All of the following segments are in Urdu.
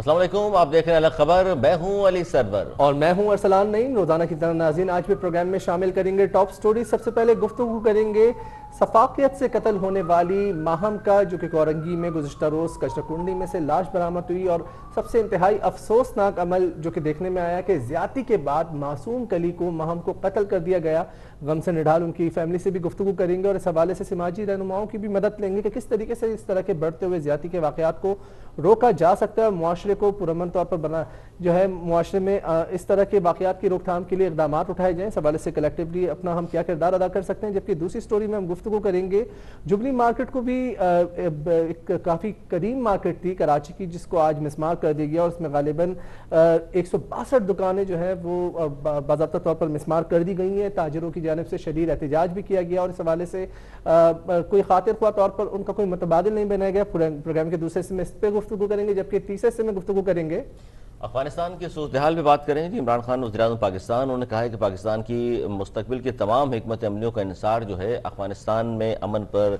السلام علیکم، آپ دیکھ رہے ہیں الگ خبر. میں ہوں علی سرور اور میں ہوں ارسلان نعیم. روزانہ کی طرح ناظرین آج بھی پروگرام میں شامل کریں گے ٹاپ سٹوری. سب سے پہلے گفتگو کریں گے شفافیت سے قتل ہونے والی ماہم کا، جو کہ کورنگی میں گزشتہ روز کچرا میں سے لاش برآمد ہوئی، اور سب سے انتہائی افسوسناک عمل جو کہ دیکھنے میں آیا کہ زیادتی کے بعد معصوم کلی کو، ماہم کو قتل کر دیا گیا. غم سے نڈھال ان کی فیملی سے بھی گفتگو کریں گے اور اس حوالے سے سماجی رہنماؤں کی بھی مدد لیں گے کہ کس طریقے سے اس طرح کے بڑھتے ہوئے زیادتی کے واقعات کو روکا جا سکتا ہے، معاشرے کو پرامن طور پر معاشرے میں اس طرح کے واقعات کی روک تھام کے لیے اقدامات اٹھائے جائیں. اس حوالے سے کلیکٹیولی اپنا ہم کیا کردار ادا کر سکتے ہیں. جبکہ دوسری سٹوری میں ہم گفتگو کریں گے جبلی مارکیٹ کو بھی، ایک کافی قدیم مارکیٹ تھی کراچی کی، جس کو آج مسمار کر دیا گیا اور اس میں غالباً 162 دکانیں جو ہیں وہ باضابطہ طور پر مسمار کر دی گئی ہیں. تاجروں کی جانب سے شدید احتجاج بھی کیا گیا اور اس حوالے سے کوئی خاطر خواہ طور پر ان کا کوئی متبادل نہیں بنایا گیا. پروگرام کے دوسرے حصے میں اس پہ گفتگو کریں گے، جبکہ تیسرے حصے میں گفتگو کریں گے افغانستان کی صورتحال پہ بات کریں گے. عمران خان وزیر اعظم پاکستان، انہوں نے کہا ہے کہ پاکستان کی مستقبل کے تمام حکمت عملیوں کا انحصار جو ہے افغانستان میں امن پر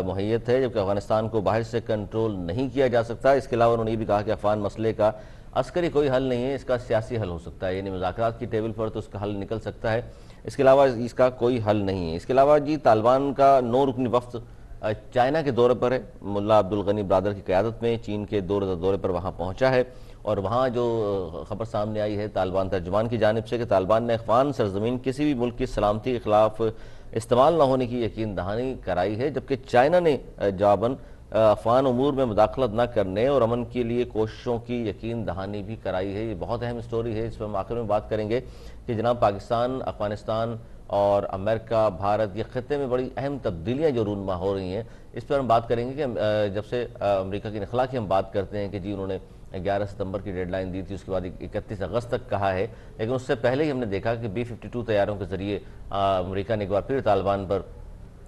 محیط ہے، جبکہ افغانستان کو باہر سے کنٹرول نہیں کیا جا سکتا. اس کے علاوہ انہوں نے یہ بھی کہا کہ افغان مسئلے کا عسکری کوئی حل نہیں ہے، اس کا سیاسی حل ہو سکتا ہے، یعنی مذاکرات کی ٹیبل پر تو اس کا حل نکل سکتا ہے، اس کے علاوہ اس کا کوئی حل نہیں ہے. اس کے علاوہ طالبان کا 9 رکنی وفد چائنا کے دورے پر ہے. ملا عبدالغنی برادر کی قیادت میں چین کے دورے پر وہاں پہنچا ہے، اور وہاں جو خبر سامنے آئی ہے طالبان ترجمان کی جانب سے کہ طالبان نے افغان سرزمین کسی بھی ملک کی سلامتی کے خلاف استعمال نہ ہونے کی یقین دہانی کرائی ہے، جبکہ چائنا نے جواباً افغان امور میں مداخلت نہ کرنے اور امن کے لیے کوششوں کی یقین دہانی بھی کرائی ہے. یہ بہت اہم سٹوری ہے، اس پر ہم آخر میں بات کریں گے کہ جناب پاکستان، افغانستان اور امریکہ، بھارت، یہ خطے میں بڑی اہم تبدیلیاں جو رونما ہو رہی ہیں، اس پر ہم بات کریں گے کہ جب سے امریکہ کی انخلا کی ہم بات کرتے ہیں کہ انہوں نے 11 ستمبر کی ڈیڈ لائن دی تھی، اس کے بعد 31 اگست تک کہا ہے، لیکن اس سے پہلے ہی ہم نے دیکھا کہ B-52 طیاروں کے ذریعے امریکہ نے ایک بار پھر طالبان پر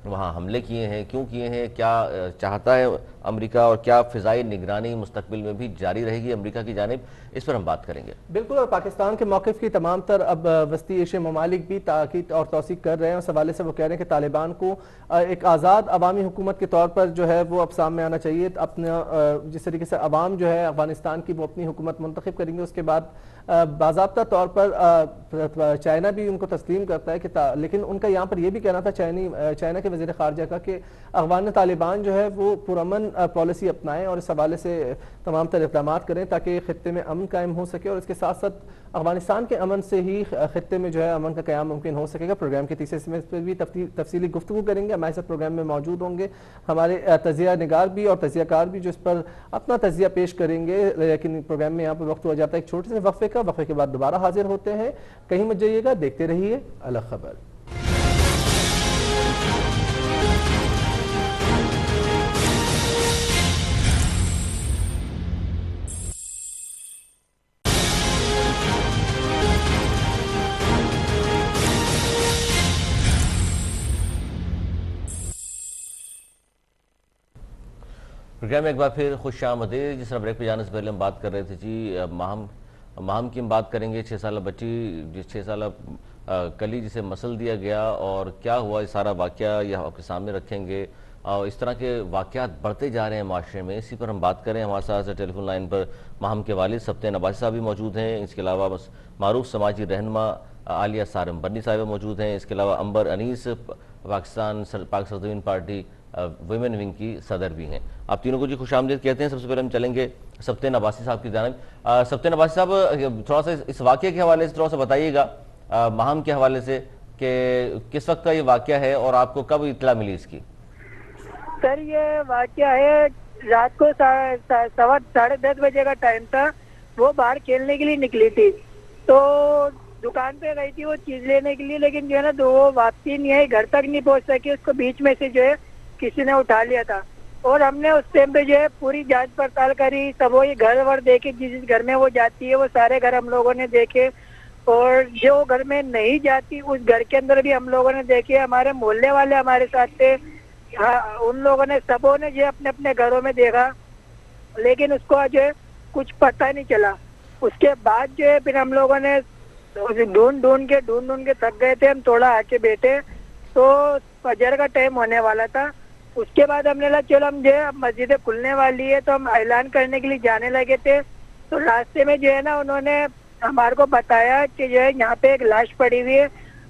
وہاں حملے کیے ہیں. کیوں کیے ہیں، کیا چاہتا ہے امریکہ، اور کیا فضائی نگرانی مستقبل میں بھی جاری رہے گی امریکہ کی جانب، اس پر ہم بات کریں گے. بالکل. اور پاکستان کے موقف کی تمام تر اب وسطی ایشیا ممالک بھی تاکید اور توثیق کر رہے ہیں. اس حوالے سے وہ کہہ رہے ہیں کہ طالبان کو ایک آزاد عوامی حکومت کے طور پر جو ہے وہ اب سامنے آنا چاہیے. اپنا جس طریقے سے عوام جو ہے افغانستان کی وہ اپنی حکومت منتخب کریں گے، اس کے بعد باضابطہ طور پر چائنا بھی ان کو تسلیم کرتا ہے کہ لیکن ان کا یہاں پر یہ بھی کہنا تھا چائنا کے وزیر خارجہ کا کہ افغان طالبان جو ہے وہ پرامن پالیسی اپنائیں اور اس حوالے سے تمام تر اقدامات کریں تاکہ خطے میں امن قائم ہو سکے، اور اس کے ساتھ ساتھ افغانستان کے امن سے ہی خطے میں جو ہے امن کا قیام ممکن ہو سکے گا. پروگرام کے تیسرے حصے میں اس پر بھی تفصیلی گفتگو کریں گے. ہمارے ساتھ پروگرام میں موجود ہوں گے ہمارے تجزیہ نگار بھی اور تجزیہ کار بھی جو اس پر اپنا تجزیہ پیش کریں گے. لیکن پروگرام میں یہاں پر وقت ہو جاتا ہے ایک چھوٹے سے وقفے کے بعد دوبارہ حاضر ہوتے ہیں. کہیں مت جائیے گا، دیکھتے رہیے الگ خبر. پروگرام میں ایک بار پھر خوش آمدید. جس طرح بریک پہ جانے سے پہلے ہم بات کر رہے تھے ماہم کی ہم بات کریں گے. 6 سالہ بچی، 6 سالہ کلی جسے مسل دیا گیا اور کیا ہوا، یہ سارا واقعہ یہ آپ کے سامنے رکھیں گے. اور اس طرح کے واقعات بڑھتے جا رہے ہیں معاشرے میں، اسی پر ہم بات کریں. ہمارے ساتھ ٹیلی فون لائن پر ماہم کے والد سبطین عباسی صاحب بھی موجود ہیں. اس کے علاوہ معروف سماجی رہنما عالیہ سارم بنی صاحبہ موجود ہیں. اس کے علاوہ امبر انیس پاک سرزمین پارٹی ویمن ونگ کی صدر بھی ہیں. آپ تینوں کو خوش آمدید کہتے ہیں. سب سے پہلے ہم چلیں گے سبطین عباسی صاحب کی جانب. سبطین عباسی صاحب، تھوڑا سا اس واقعے کے حوالے سے تھوڑا سا بتائیے گا، ماہم کے حوالے سے، کہ کس وقت کا یہ واقعہ ہے اور آپ کو کب اطلاع ملی اس کی؟ سر یہ واقعہ ہے رات کو 10:30 بجے کا ٹائم تھا. وہ باہر کھیلنے کے لیے نکلی تھی تو دکان پہ گئی تھی وہ چیز لینے کے لیے، لیکن جو ہے نا وہ واپسی نہیں آئی، گھر تک نہیں پہنچ سکی. اس کو بیچ میں سے جو ہے کسی نے اٹھا لیا تھا اور ہم نے اس ٹائم پہ جو ہے پوری جانچ پڑتال کری. سب وہ گھر ور دیکھے، جس گھر میں وہ جاتی ہے وہ سارے گھر ہم لوگوں نے دیکھے، اور جو گھر میں نہیں جاتی اس گھر کے اندر بھی ہم لوگوں نے دیکھے. ہمارے محلے والے ہمارے ساتھ تھے، ان لوگوں نے سبوں نے جو اپنے اپنے گھروں میں دیکھا، لیکن اس کو جو ہے کچھ پتہ نہیں چلا. اس کے بعد جو ہے پھر ہم لوگوں نے ڈھونڈ کے تھک گئے تھے. ہم تھوڑا آ کے بیٹھے تو فجر کا ٹائم ہونے والا تھا. اس کے بعد ہم نے کہا چلو ہم جو ہے مسجدیں کھلنے والی ہے تو ہم اعلان کرنے کے لیے جانے لگے تھے. تو راستے میں جو ہے نا انہوں نے ہمارے کو بتایا کہ جو ہے یہاں پہ ایک لاش پڑی ہوئی ہے,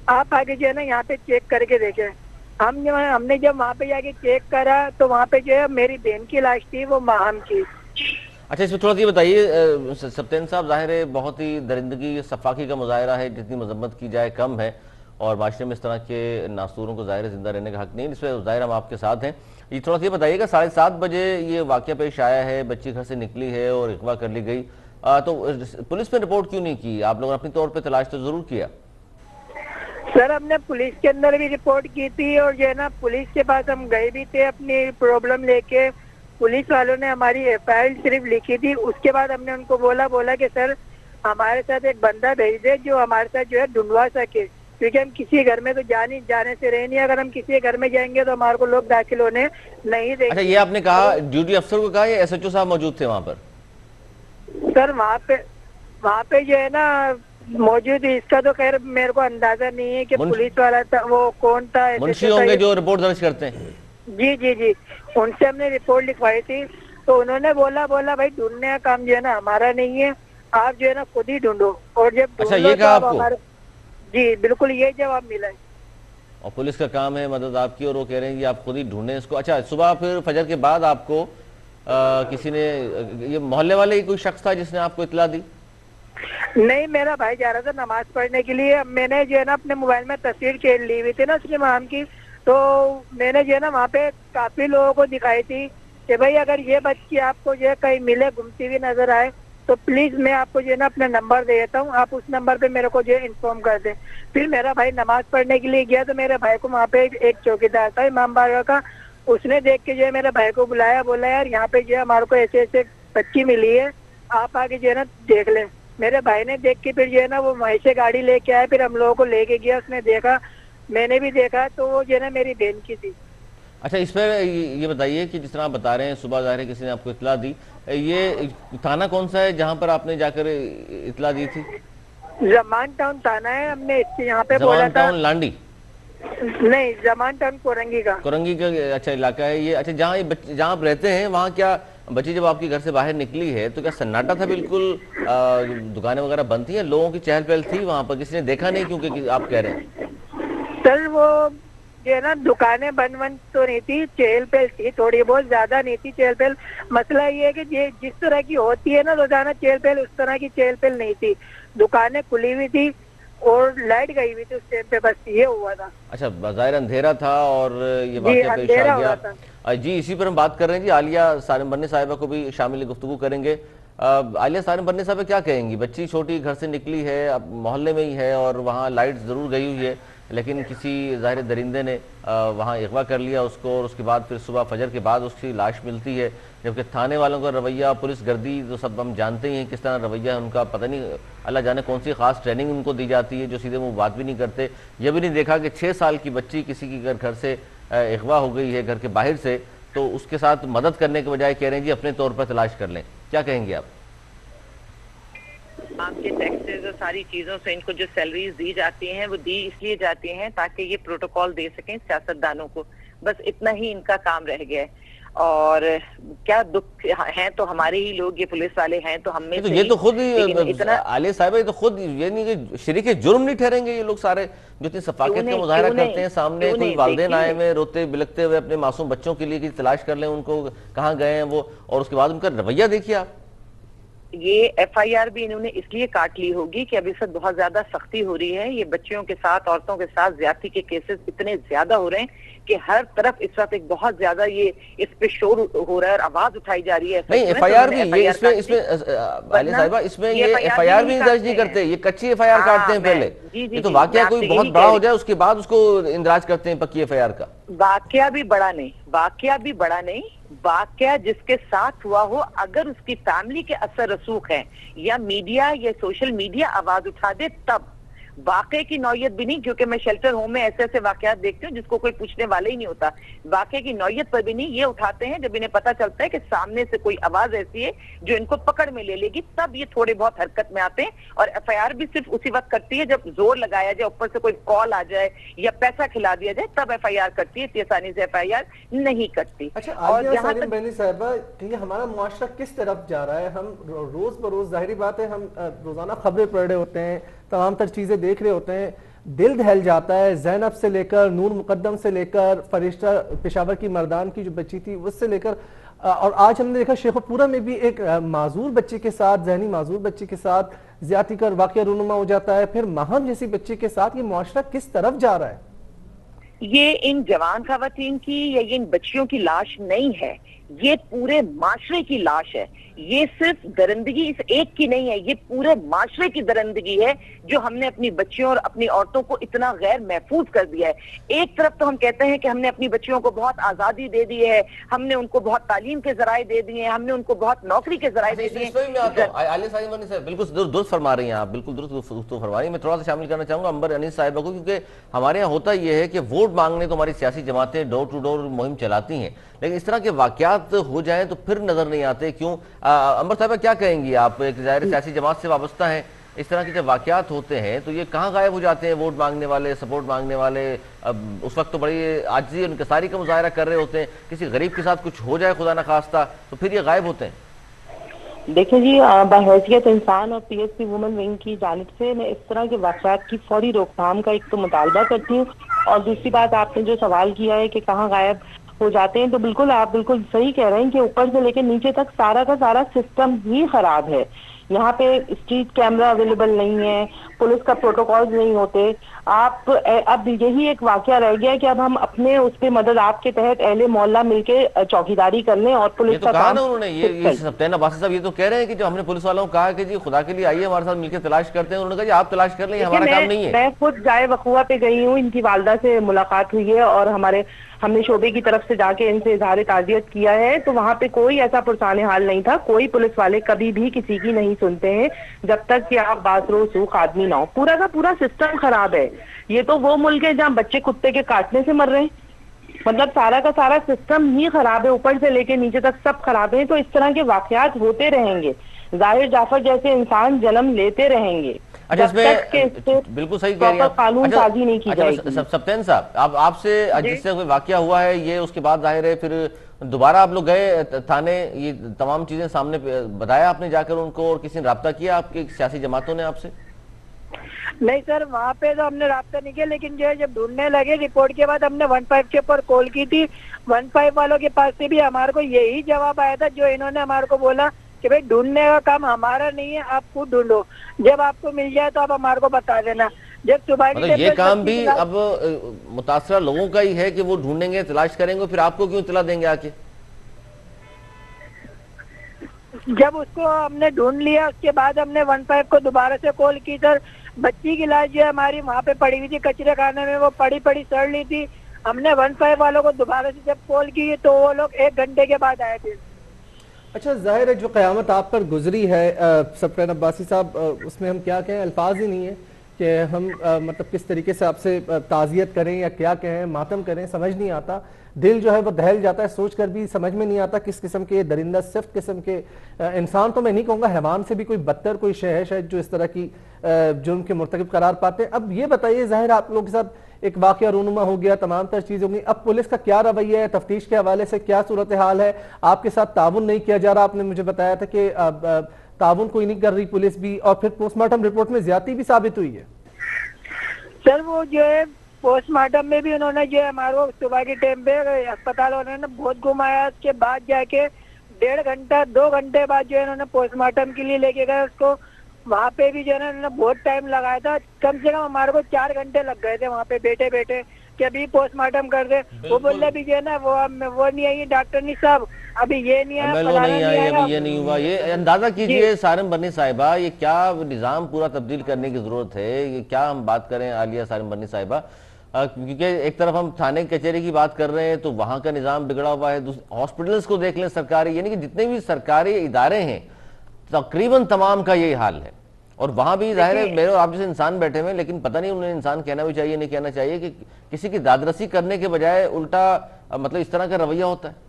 آپ آگے جو ہے نا یہاں پہ چیک کر کے دیکھیں. ہم نے جب وہاں پہ جا کے چیک کرا تو وہاں پہ جو ہے میری بہن کی لاش تھی, وہ ماہم کی. اچھا اس میں تھوڑا سی بتائیے سبطین صاحب, ظاہر ہے بہت ہی درندگی صفاقی کا مظاہرہ ہے, جتنی مذمت کی جائے کم ہے, اور معاشرے میں اس طرح کے ناصوروں کو ظاہر زندہ رہنے کا حق نہیں, اس میں ظاہر ہم آپ کے ساتھ ہیں. یہ تھوڑا سی بتائیے گا 7:30 بجے یہ واقعہ پیش آیا ہے, بچی گھر سے نکلی ہے اور اغوا کر لی گئی, تو پولیس میں رپورٹ کیوں نہیں کی؟ آپ لوگوں نے اپنی طور پہ تلاش تو ضرور کیا. سر ہم نے پولیس کے اندر بھی رپورٹ کی تھی, اور جو ہے نا پولیس کے پاس ہم گئے بھی تھے اپنی پرابلم لے کے. پولیس والوں نے ہماری ایف آئی آر صرف لکھی تھی, اس کے بعد ہم نے ان کو بولا کہ سر ہمارے ساتھ ایک بندہ بھیج دے جو ہمارے ساتھ جو ہے ڈھونڈوا سکے, کیونکہ ہم کسی گھر میں تو جانے سے رہے نہیں, اگر ہم کسی گھر میں جائیں گے تو ہمارے کو لوگ داخل ہونے نہیں دیں گے. اچھا یہ آپ نے کہا ڈیوٹی افسر کو کہا یا ایس ایچ او صاحب موجود تھے وہاں پر؟ سر وہاں پہ جو ہے نا موجود, اس کا تو خیر میرے کو اندازہ نہیں ہے کہ پولیس والا تھا وہ کون تھا. منشی ہوں گے جو رپورٹ درج کرتے ہیں. جی ان سے ہم نے رپورٹ لکھوائی تھی, تو انہوں نے بولا بھائی ڈھونڈنے کا کام جو ہے نا ہمارا نہیں ہے, آپ جو ہے نا خود ہی ڈھونڈو. اور جب اچھا یہ کہا آپ کو؟ جی بالکل یہ جواب ملا ہے. اور پولیس کا کام ہے مدد آپ کی, اور وہ کہہ رہے ہیں کہ آپ خود ہی ڈھونڈیں اس کو. اچھا صبح پھر فجر کے بعد آپ کو کسی نے, یہ محلے والے کوئی شخص تھا جس نے آپ کو اطلاع دی؟ نہیں, میرا بھائی جا رہا تھا نماز پڑھنے کے لیے. میں نے جو ہے نا اپنے موبائل میں تصویر کھیل لی ہوئی تھی نا اس کی مام کی, تو میں نے جو ہے نا وہاں پہ کافی لوگوں کو دکھائی تھی کہ بھائی اگر یہ بچی آپ کو جو ہے کہیں ملے گھومتی ہوئی نظر آئے تو پلیز میں آپ کو جو ہے نا اپنا نمبر دے دیتا ہوں, آپ اس نمبر پہ میرے کو جو ہے انفارم کر دیں. پھر میرا بھائی نماز پڑھنے کے لیے گیا تو میرے بھائی کو وہاں پہ ایک چوکیدار تھا امام بارگاہ کا, اس نے دیکھ کے جو ہے میرے بھائی کو بلایا, بولا یار یہاں پہ جو ہے ہمارے کو ایسے بچی ملی ہے, آپ آگے جو ہے نا دیکھ لیں. میرے بھائی نے دیکھ کے پھر جو ہے نا وہ وہیں سے گاڑی لے کے آئے, پھر ہم لوگوں کو لے کے گیا, اس نے دیکھا, میں نے بھی دیکھا, تو وہ جو ہے نا میری بہن کی تھی. اچھا اس پر یہ بتائیے کہ جس طرح آپ بتا رہے ہیں صبح ظاہر ہے کسی نے آپ کو اطلاع دی, یہ تھانہ کون سا ہے جہاں پر آپ نے جا کر اطلاع دی تھی؟ زمان ٹاؤن تھانہ ہے, ہم نے یہاں پہ بولا زمان تھا. ٹاؤن لانڈی نہیں, زمان ٹاؤن کورنگی کا اچھا علاقہ ہے یہ. اچھا جہاں آپ رہتے ہیں وہاں کیا بچی جب آپ کی گھر سے باہر نکلی ہے تو کیا سناٹا تھا بالکل, دکانیں وغیرہ بند تھیں, لوگوں کی چہل پہل تھی وہاں پر, کسی نے دیکھا نہیں کیونکہ آپ کہہ رہے ہیں؟ سر وہ جو ہے نا دکانیں بند تو نہیں تھی, چہل پہل تھی تھوڑی بہت, زیادہ نہیں تھی چہل پہل. مسئلہ یہ ہے کہ جس طرح کی ہوتی ہے نا روزانہ چہل پہل, اس طرح کی چہل پہل نہیں تھی. دکانیں کھلی ہوئی تھی اور لائٹ گئی ہوئی تھی اس ٹائم پہ, بس یہ ہوا تھا. اچھا بظاہر اندھیرا تھا اور یہ واقعہ پیش آ گیا. جی اسی پر ہم بات کر رہے ہیں. جی عالیہ سارم برنی صاحبہ کو بھی شامل گفتگو کریں گے. عالیہ سارم برنی صاحبہ کیا کہیں گی؟ بچی چھوٹی گھر سے نکلی ہے, اب محلے میں ہی ہے اور وہاں لائٹ ضرور گئی ہوئی ہے, لیکن کسی ظاہر درندے نے وہاں اغوا کر لیا اس کو, اور اس کے بعد پھر صبح فجر کے بعد اس کی لاش ملتی ہے. جبکہ تھانے والوں کا رویہ, پولیس گردی تو سب ہم جانتے ہی ہیں کس طرح رویہ ان کا, پتہ نہیں اللہ جانے کون سی خاص ٹریننگ ان کو دی جاتی ہے جو سیدھے وہ بات بھی نہیں کرتے. یہ بھی نہیں دیکھا کہ 6 سال کی بچی کسی کی گھر سے اغوا ہو گئی ہے گھر کے باہر سے, تو اس کے ساتھ مدد کرنے کے بجائے کہہ رہے ہیں جی اپنے طور پر تلاش کر لیں. کیا کہیں گے آپ؟ آپ کے ٹیکسز اور ساری چیزوں سے ان کو جو سیلریز دی جاتی ہیں وہ دی اس لیے جاتی ہیں تاکہ یہ پروٹوکول دے سکیں سیاستدانوں کو, بس اتنا ہی ان کا کام رہ گیا ہے. اور کیا دکھ ہیں تو ہمارے ہی لوگ, یہ پولیس والے ہیں تو ہم میں سے, یہ تو خود ہی عالیہ صاحبہ, یہ تو خود یہ نہیں کہ شریک جرم نہیں ٹھہریں گے یہ لوگ سارے جو اتنی ثقافت کا مظاہرہ کرتے ہیں, سامنے کوئی والدین آئے ہوئے روتے بلکتے ہوئے اپنے معصوم بچوں کے لیے کہ تلاش کر لیں ان کو کہاں گئے ہیں وہ, اور اس کے بعد ان کا رویہ دیکھیے آپ. یہ ایف آئی آر بھی انہوں نے اس لیے کاٹ لی ہوگی کہ اب اس وقت بہت زیادہ سختی ہو رہی ہے. یہ بچیوں کے ساتھ, عورتوں کے ساتھ زیادتی کے کیسز اتنے زیادہ ہو رہے ہیں کہ ہر طرف اس وقت ایک بہت زیادہ یہ اس پہ شور ہو رہا ہے اور آواز اٹھائی جا رہی ہے. نہیں ایف آئی آر بھی یہ اس میں عالیہ صاحبہ اس میں یہ ایف آئی آر بھی درج نہیں کرتے, یہ کچی ایف آئی آر کاٹتے ہیں پہلے. یہ تو واقعہ کوئی بہت بڑا ہو جائے اس کے بعد اس کو اندراج کرتے ہیں پکی ایف آئی آر کا. واقعہ بھی بڑا نہیں, واقعہ جس کے ساتھ ہوا ہو, اگر اس کی فیملی کے اثر رسوخ ہیں یا میڈیا یا سوشل میڈیا آواز اٹھا دے تب, واقعے کی نوعیت بھی نہیں, کیونکہ میں شیلٹر ہوم میں ایسے ایسے واقعات دیکھتی ہوں جس کو کوئی پوچھنے والا ہی نہیں ہوتا, واقعے کی نوعیت پر بھی نہیں, یہ اٹھاتے ہیں جب انہیں پتا چلتا ہے کہ سامنے سے کوئی آواز ایسی ہے جو ان کو پکڑ میں لے گی, تب یہ تھوڑے بہت حرکت میں آتے ہیں. اور ایف آئی آر بھی صرف اسی وقت کرتی ہے جب زور لگایا جائے, اوپر سے کوئی کال آ جائے یا پیسہ کھلا دیا جائے, تب ایف آئی آر کرتی ہے, اتنی آسانی سے ایف آئی آر نہیں کرتی. اچھا اور عالیہ جہاں سالم بینی صاحبہ کہ یہ ہمارا معاشرہ کس طرف جا رہا ہے, ہم روز بروز ظاہری بات ہے ہم روزانہ خبریں پڑھ رہے ہوتے ہیں, تمام تر چیزیں دیکھ رہے ہوتے ہیں, دل دہل جاتا ہے. زینب سے لے کر نور مقدم سے لے کر فرشتہ پشاور کی مردان کی جو بچی تھی اس سے لے کر, اور آج ہم نے دیکھا شیخو پورہ میں بھی ایک معذور بچے کے ساتھ, ذہنی معذور بچے کے ساتھ زیادتی کر واقعہ رونما ہو جاتا ہے. پھر ماہم جیسی بچے کے ساتھ یہ معاشرہ کس طرف جا رہا ہے؟ یہ ان جوان خواتین کی یا یہ ان بچیوں کی لاش نہیں ہے, یہ پورے معاشرے کی لاش ہے. یہ صرف درندگی اس ایک کی نہیں ہے, یہ پورے معاشرے کی درندگی ہے جو ہم نے اپنی بچیوں اور اپنی عورتوں کو اتنا غیر محفوظ کر دیا ہے. ایک طرف تو ہم کہتے ہیں کہ ہم نے اپنی بچیوں کو بہت آزادی دے دی ہے, ہم نے ان کو بہت تعلیم کے ذرائع دے دیے ہیں, ہم نے ان کو بہت نوکری کے ذرائع دے دیے ہیں. عالیہ سالم صاحب بالکل درست فرما رہی ہیں آپ, بالکل درست گفتگو فرما رہی ہیں. میں تھوڑا سا شامل کرنا چاہوں گا امبر انیس صاحبہ کو, کیونکہ ہمارے یہاں ہوتا یہ ہے کہ ووٹ مانگنے تو ہماری سیاسی جماعتیں ڈور ٹو ڈور مہم چلاتی ہیں, لیکن اس طرح کے واقعات ہو جائیں تو پھر نظر نہیں آتے. کیوں امبر صاحبہ کیا کہیں گی آپ, ایک ظاہر سیاسی جماعت سے وابستہ ہیں, اس طرح کے جب واقعات ہوتے ہیں تو یہ کہاں غائب ہو جاتے ہیں ووٹ مانگنے والے, سپورٹ مانگنے والے؟ اس وقت تو بڑی عاجزی اور انکساری کا مظاہرہ کر رہے ہوتے ہیں, کسی غریب کے ساتھ کچھ ہو جائے خدا نخواستہ تو پھر یہ غائب ہوتے ہیں. دیکھیں جی, بحیثیت انسان اور P S P women wing کی جانب سے میں اس طرح کے واقعات کی فوری روک تھام کا ایک تو مطالبہ کرتی ہوں, اور دوسری بات آپ نے جو سوال کیا ہے کہ کہاں غائب ہو جاتے ہیں, تو بالکل آپ بالکل صحیح کہہ رہے ہیں کہ اوپر سے لے کے نیچے تک سارا کا سارا سسٹم ہی خراب ہے. یہاں پہ اسٹریٹ کیمرہ اویلیبل نہیں ہے, پولیس کا پروٹوکالز نہیں ہوتے. آپ اب یہی ایک واقعہ رہ گیا کہ اب ہم اپنے اس پہ مدد آپ کے تحت اہل محلہ مل کے چوکیداری کر لیں, اور پولیس کا کام انہوں نے یہ سبطین عباسی صاحب یہ تو کہہ رہے ہیں کہ جو ہم نے پولیس والوں کو کہا کہ جی خدا کے لیے آئیے ہمارے ساتھ مل کے تلاش کرتے ہیں, انہوں نے کہا جی آپ تلاش کر لیں, یہ ہمارا کام نہیں ہے. میں خود جائے وقوع پہ گئی ہوں, ان کی والدہ سے ملاقات ہوئی ہے اور ہم نے شعبے کی طرف سے جا کے ان سے اظہار تعزیت کیا ہے, تو وہاں پہ کوئی ایسا پرسان حال نہیں تھا. کوئی پولیس والے کبھی بھی کسی کی نہیں سنتے ہیں جب تک کہ آپ بازرو سوکھ آدمی نہ ہو. پورا کا پورا سسٹم خراب ہے. یہ تو وہ ملک ہے جہاں بچے کتے کے کاٹنے سے مر رہے ہیں, مطلب سارا کا سارا سسٹم ہی خراب ہے, اوپر سے لے کے نیچے تک سب خراب ہیں. تو اس طرح کے واقعات ہوتے رہیں گے, ظاہر جعفر جیسے انسان جنم لیتے رہیں گے. اچھا, اس میں بالکل صحیح کہہ رہی ہیں قانون سازی نہیں کی جائے گی. سبطین صاحب آپ سے جس سے کوئی واقعہ ہوا ہے یہ اس کے بعد ظاہر ہے پھر دوبارہ آپ لوگ گئے تھانے, یہ تمام چیزیں سامنے بتایا آپ نے جا کر ان کو, اور کسی نے رابطہ کیا آپ کی سیاسی جماعتوں نے آپ سے؟ نہیں سر, وہاں پہ تو ہم نے رابطہ نہیں کیا, لیکن جو ہے جب ڈھونڈنے لگے رپورٹ کے بعد ہم نے 15 کے اوپر کال کی تھی. 15 والوں کے پاس سے بھی ہمارے کو یہی جواب آیا تھا جو انہوں نے ہمارے کو بولا کہ بھئی ڈھونڈنے کا کام ہمارا نہیں ہے, آپ خود ڈھونڈو, جب آپ کو مل جائے تو آپ ہمارے کو بتا دینا. جب صبح کی یہ کام بھی اب متاثرہ لوگوں کا ہی ہے کہ وہ ڈھونڈیں گے, تلاش کریں گے, پھر آپ کو کیوں اطلاع دیں گے آ کے؟ جب اس کو ہم نے ڈھونڈ لیا اس کے بعد ہم نے 15 کو دوبارہ سے کال کی. سر بچی کی لاش جو ہے ہماری وہاں پہ پڑی ہوئی تھی کچرے خانے میں, وہ پڑی سڑ لی تھی. ہم نے 15 والوں کو دوبارہ سے جب کال کی تو وہ لوگ 1 گھنٹے کے بعد آئے تھے. اچھا ظاہر ہے جو قیامت آپ پر گزری ہے سبطین عباسی صاحب, اس میں ہم کیا کہیں, الفاظ ہی نہیں ہے کہ ہم مطلب کس طریقے سے آپ سے تعزیت کریں یا کیا کہیں, ماتم کریں, سمجھ نہیں آتا. دل جو ہے وہ دہل جاتا ہے, سوچ کر بھی سمجھ میں نہیں آتا کس قسم کے درندہ صفت قسم کے انسان, تو میں نہیں کہوں گا حیوان سے بھی کوئی بدتر کوئی شے ہے شاید جو اس طرح کی جرم کے مرتکب قرار پاتے ہیں. اب یہ بتائیے, ظاہر آپ لوگوں کے ساتھ ایک واقعہ رونما ہو گیا, تمام تر چیزیں ہو گئی, اب پولیس کا کیا رویہ ہے, تفتیش کے حوالے سے کیا صورتحال ہے؟ آپ کے ساتھ تعاون نہیں کیا جا رہا, آپ نے مجھے بتایا تھا کہ تعاون کوئی نہیں کر رہی پولیس بھی, اور پھر پوسٹ مارٹم رپورٹ میں زیادتی بھی ثابت ہوئی ہے. سر وہ جو ہے پوسٹ مارٹم میں بھی انہوں نے جو ہے ہمارے صبح کے ٹائم پہ اسپتال والوں نے بہت گھمایا, اس کے بعد جا کے 1.5 گھنٹہ 2 گھنٹے بعد جو ہے انہوں نے پوسٹ مارٹم کے لیے لے کے گئے اس کو. وہاں پہ بھی جو ہے نا انہوں نے بہت ٹائم لگایا تھا, کم سے کم ہمارے کو 4 گھنٹے لگ گئے تھے وہاں پہ بیٹھے کہ ابھی پوسٹ مارٹم کر دے. وہ بولے بھی جو ہے نا وہ نہیں آئی ڈاکٹر نہیں صاحب, ابھی یہ نہیں آیا, ابھی یہ نہیں ہوا. یہ اندازہ کیجئے سارم برنی صاحبہ, یہ کیا نظام پورا تبدیل کرنے کی ضرورت ہے, یہ کیا ہم بات کریں عالیہ سارم برنی صاحبہ, کیونکہ ایک طرف ہم تھانے کچہری کی بات کر رہے ہیں تو وہاں کا نظام بگڑا ہوا ہے. ہاسپٹلز کو دیکھ لیں سرکاری, یعنی کہ جتنے بھی سرکاری ادارے ہیں تقریباً تمام کا یہی حال ہے. اور وہاں بھی ظاہر ہے میرے اور آپ جیسے انسان بیٹھے ہوئے، لیکن پتہ نہیں انہیں انسان کہنا بھی چاہیے نہیں کہنا چاہیے کہ کسی کی دادرسی کرنے کے بجائے الٹا مطلب اس طرح کا رویہ ہوتا ہے۔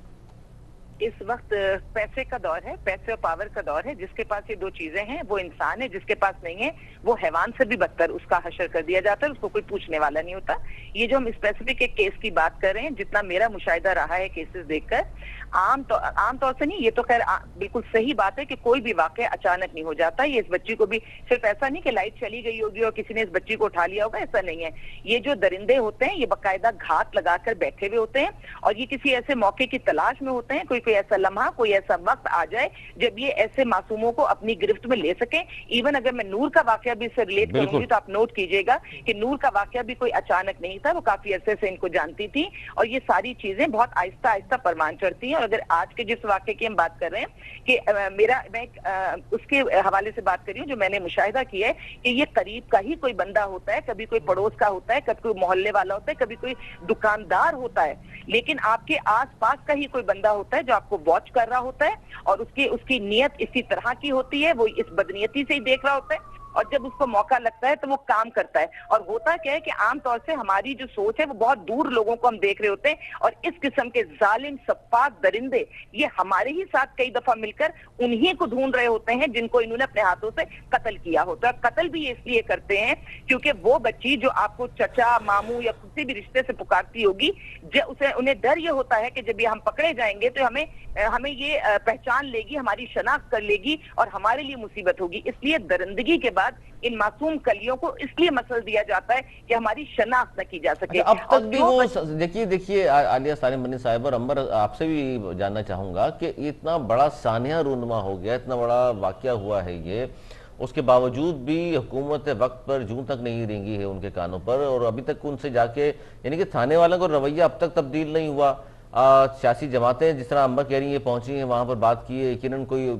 اس وقت پیسے کا دور ہے، پیسے اور پاور کا دور ہے۔ جس کے پاس یہ دو چیزیں ہیں وہ انسان ہے، جس کے پاس نہیں ہے وہ حیوان سے بھی بدتر اس کا حشر کر دیا جاتا ہے، اس کو کوئی پوچھنے والا نہیں ہوتا۔ یہ جو ہم اسپیسیفک ایک کیس کی بات کر رہے ہیں، جتنا میرا مشاہدہ رہا ہے کیسز دیکھ کر، عام طور سے نہیں، یہ تو خیر بالکل صحیح بات ہے کہ کوئی بھی واقعہ اچانک نہیں ہو جاتا۔ یہ اس بچی کو بھی صرف ایسا نہیں کہ لائٹ چلی گئی ہوگی اور کسی نے اس بچی کو اٹھا لیا ہوگا، ایسا نہیں ہے۔ یہ جو درندے ہوتے ہیں یہ باقاعدہ گھات لگا کر بیٹھے ہوئے ہوتے ہیں اور یہ کسی ایسے موقع کی تلاش میں ہوتے ہیں، کوئی ایسا لمحہ، کوئی ایسا وقت آ جائے جب یہ ایسے معصوموں کو اپنی گرفت میں لے سکیں۔ ایون اگر میں نور کا واقعہ بھی اس سے ریلیٹ کروں گی تو آپ نوٹ کیجئے گا کہ نور کا واقعہ بھی کوئی اچانک نہیں تھا، وہ کافی عرصے سے ان کو جانتی تھی اور یہ ساری چیزیں بہت آہستہ آہستہ پرمان چڑھتی ہیں۔ اور اگر آج کے جس واقعے کی ہم بات کر رہے ہیں کہ میں اس کے حوالے سے بات کر رہی ہوں جو میں نے مشاہدہ کیا ہے کہ یہ قریب کا ہی کوئی بندہ ہوتا ہے، کبھی کوئی پڑوس کا ہوتا ہے، کبھی کوئی محلے والا ہوتا ہے، کبھی کوئی دکاندار ہوتا ہے، لیکن آپ کے آس پاس کا ہی کوئی بندہ ہوتا ہے جو آپ کو واچ کر رہا ہوتا ہے اور اس کی نیت اسی طرح کی ہوتی ہے، وہ اس بدنیتی سے ہی دیکھ رہا ہوتا ہے اور جب اس کو موقع لگتا ہے تو وہ کام کرتا ہے۔ اور ہوتا کیا ہے کہ عام طور سے ہماری جو سوچ ہے وہ بہت دور لوگوں کو ہم دیکھ رہے ہوتے ہیں اور اس قسم کے ظالم سفاک درندے یہ ہمارے ہی ساتھ کئی دفعہ مل کر انہی کو ڈھونڈ رہے ہوتے ہیں جن کو انہوں نے اپنے ہاتھوں سے قتل کیا ہوتا ہے۔ قتل بھی اس لیے کرتے ہیں کیونکہ وہ بچی جو آپ کو چچا، ماموں یا کسی بھی رشتے سے پکارتی ہوگی، انہیں ڈر یہ ہوتا ہے کہ جب یہ ہم پکڑے جائیں گے تو ہمیں یہ پہچان لے گی، ہماری شناخت کر لے گی اور ہمارے لیے مصیبت ہوگی۔ اس لیے درندگی کے بعد ان معصوم کلیوں کو اس لیے مسل دیا جاتا ہے کہ ہماری شناخت نہ کی جا سکے۔ اب تک بھی وہ دیکھیے عالیہ سالم بنی صاحب اور عمر، آپ سے بھی جاننا چاہوں گا کہ اتنا بڑا سانحہ رونما ہو گیا، اتنا بڑا واقعہ ہوا ہے یہ، اس کے باوجود بھی حکومت وقت پر جوں تک نہیں رینگی ہے ان کے کانوں پر اور ابھی تک ان سے جا کے یعنی کہ تھانے والوں کو رویہ اب تک تبدیل نہیں ہوا۔ سیاسی جماعتیں جس طرح عمر کہہ رہی ہیں یہ پہنچی ہیں وہاں پر بات کی ہے، یقیناً کوئی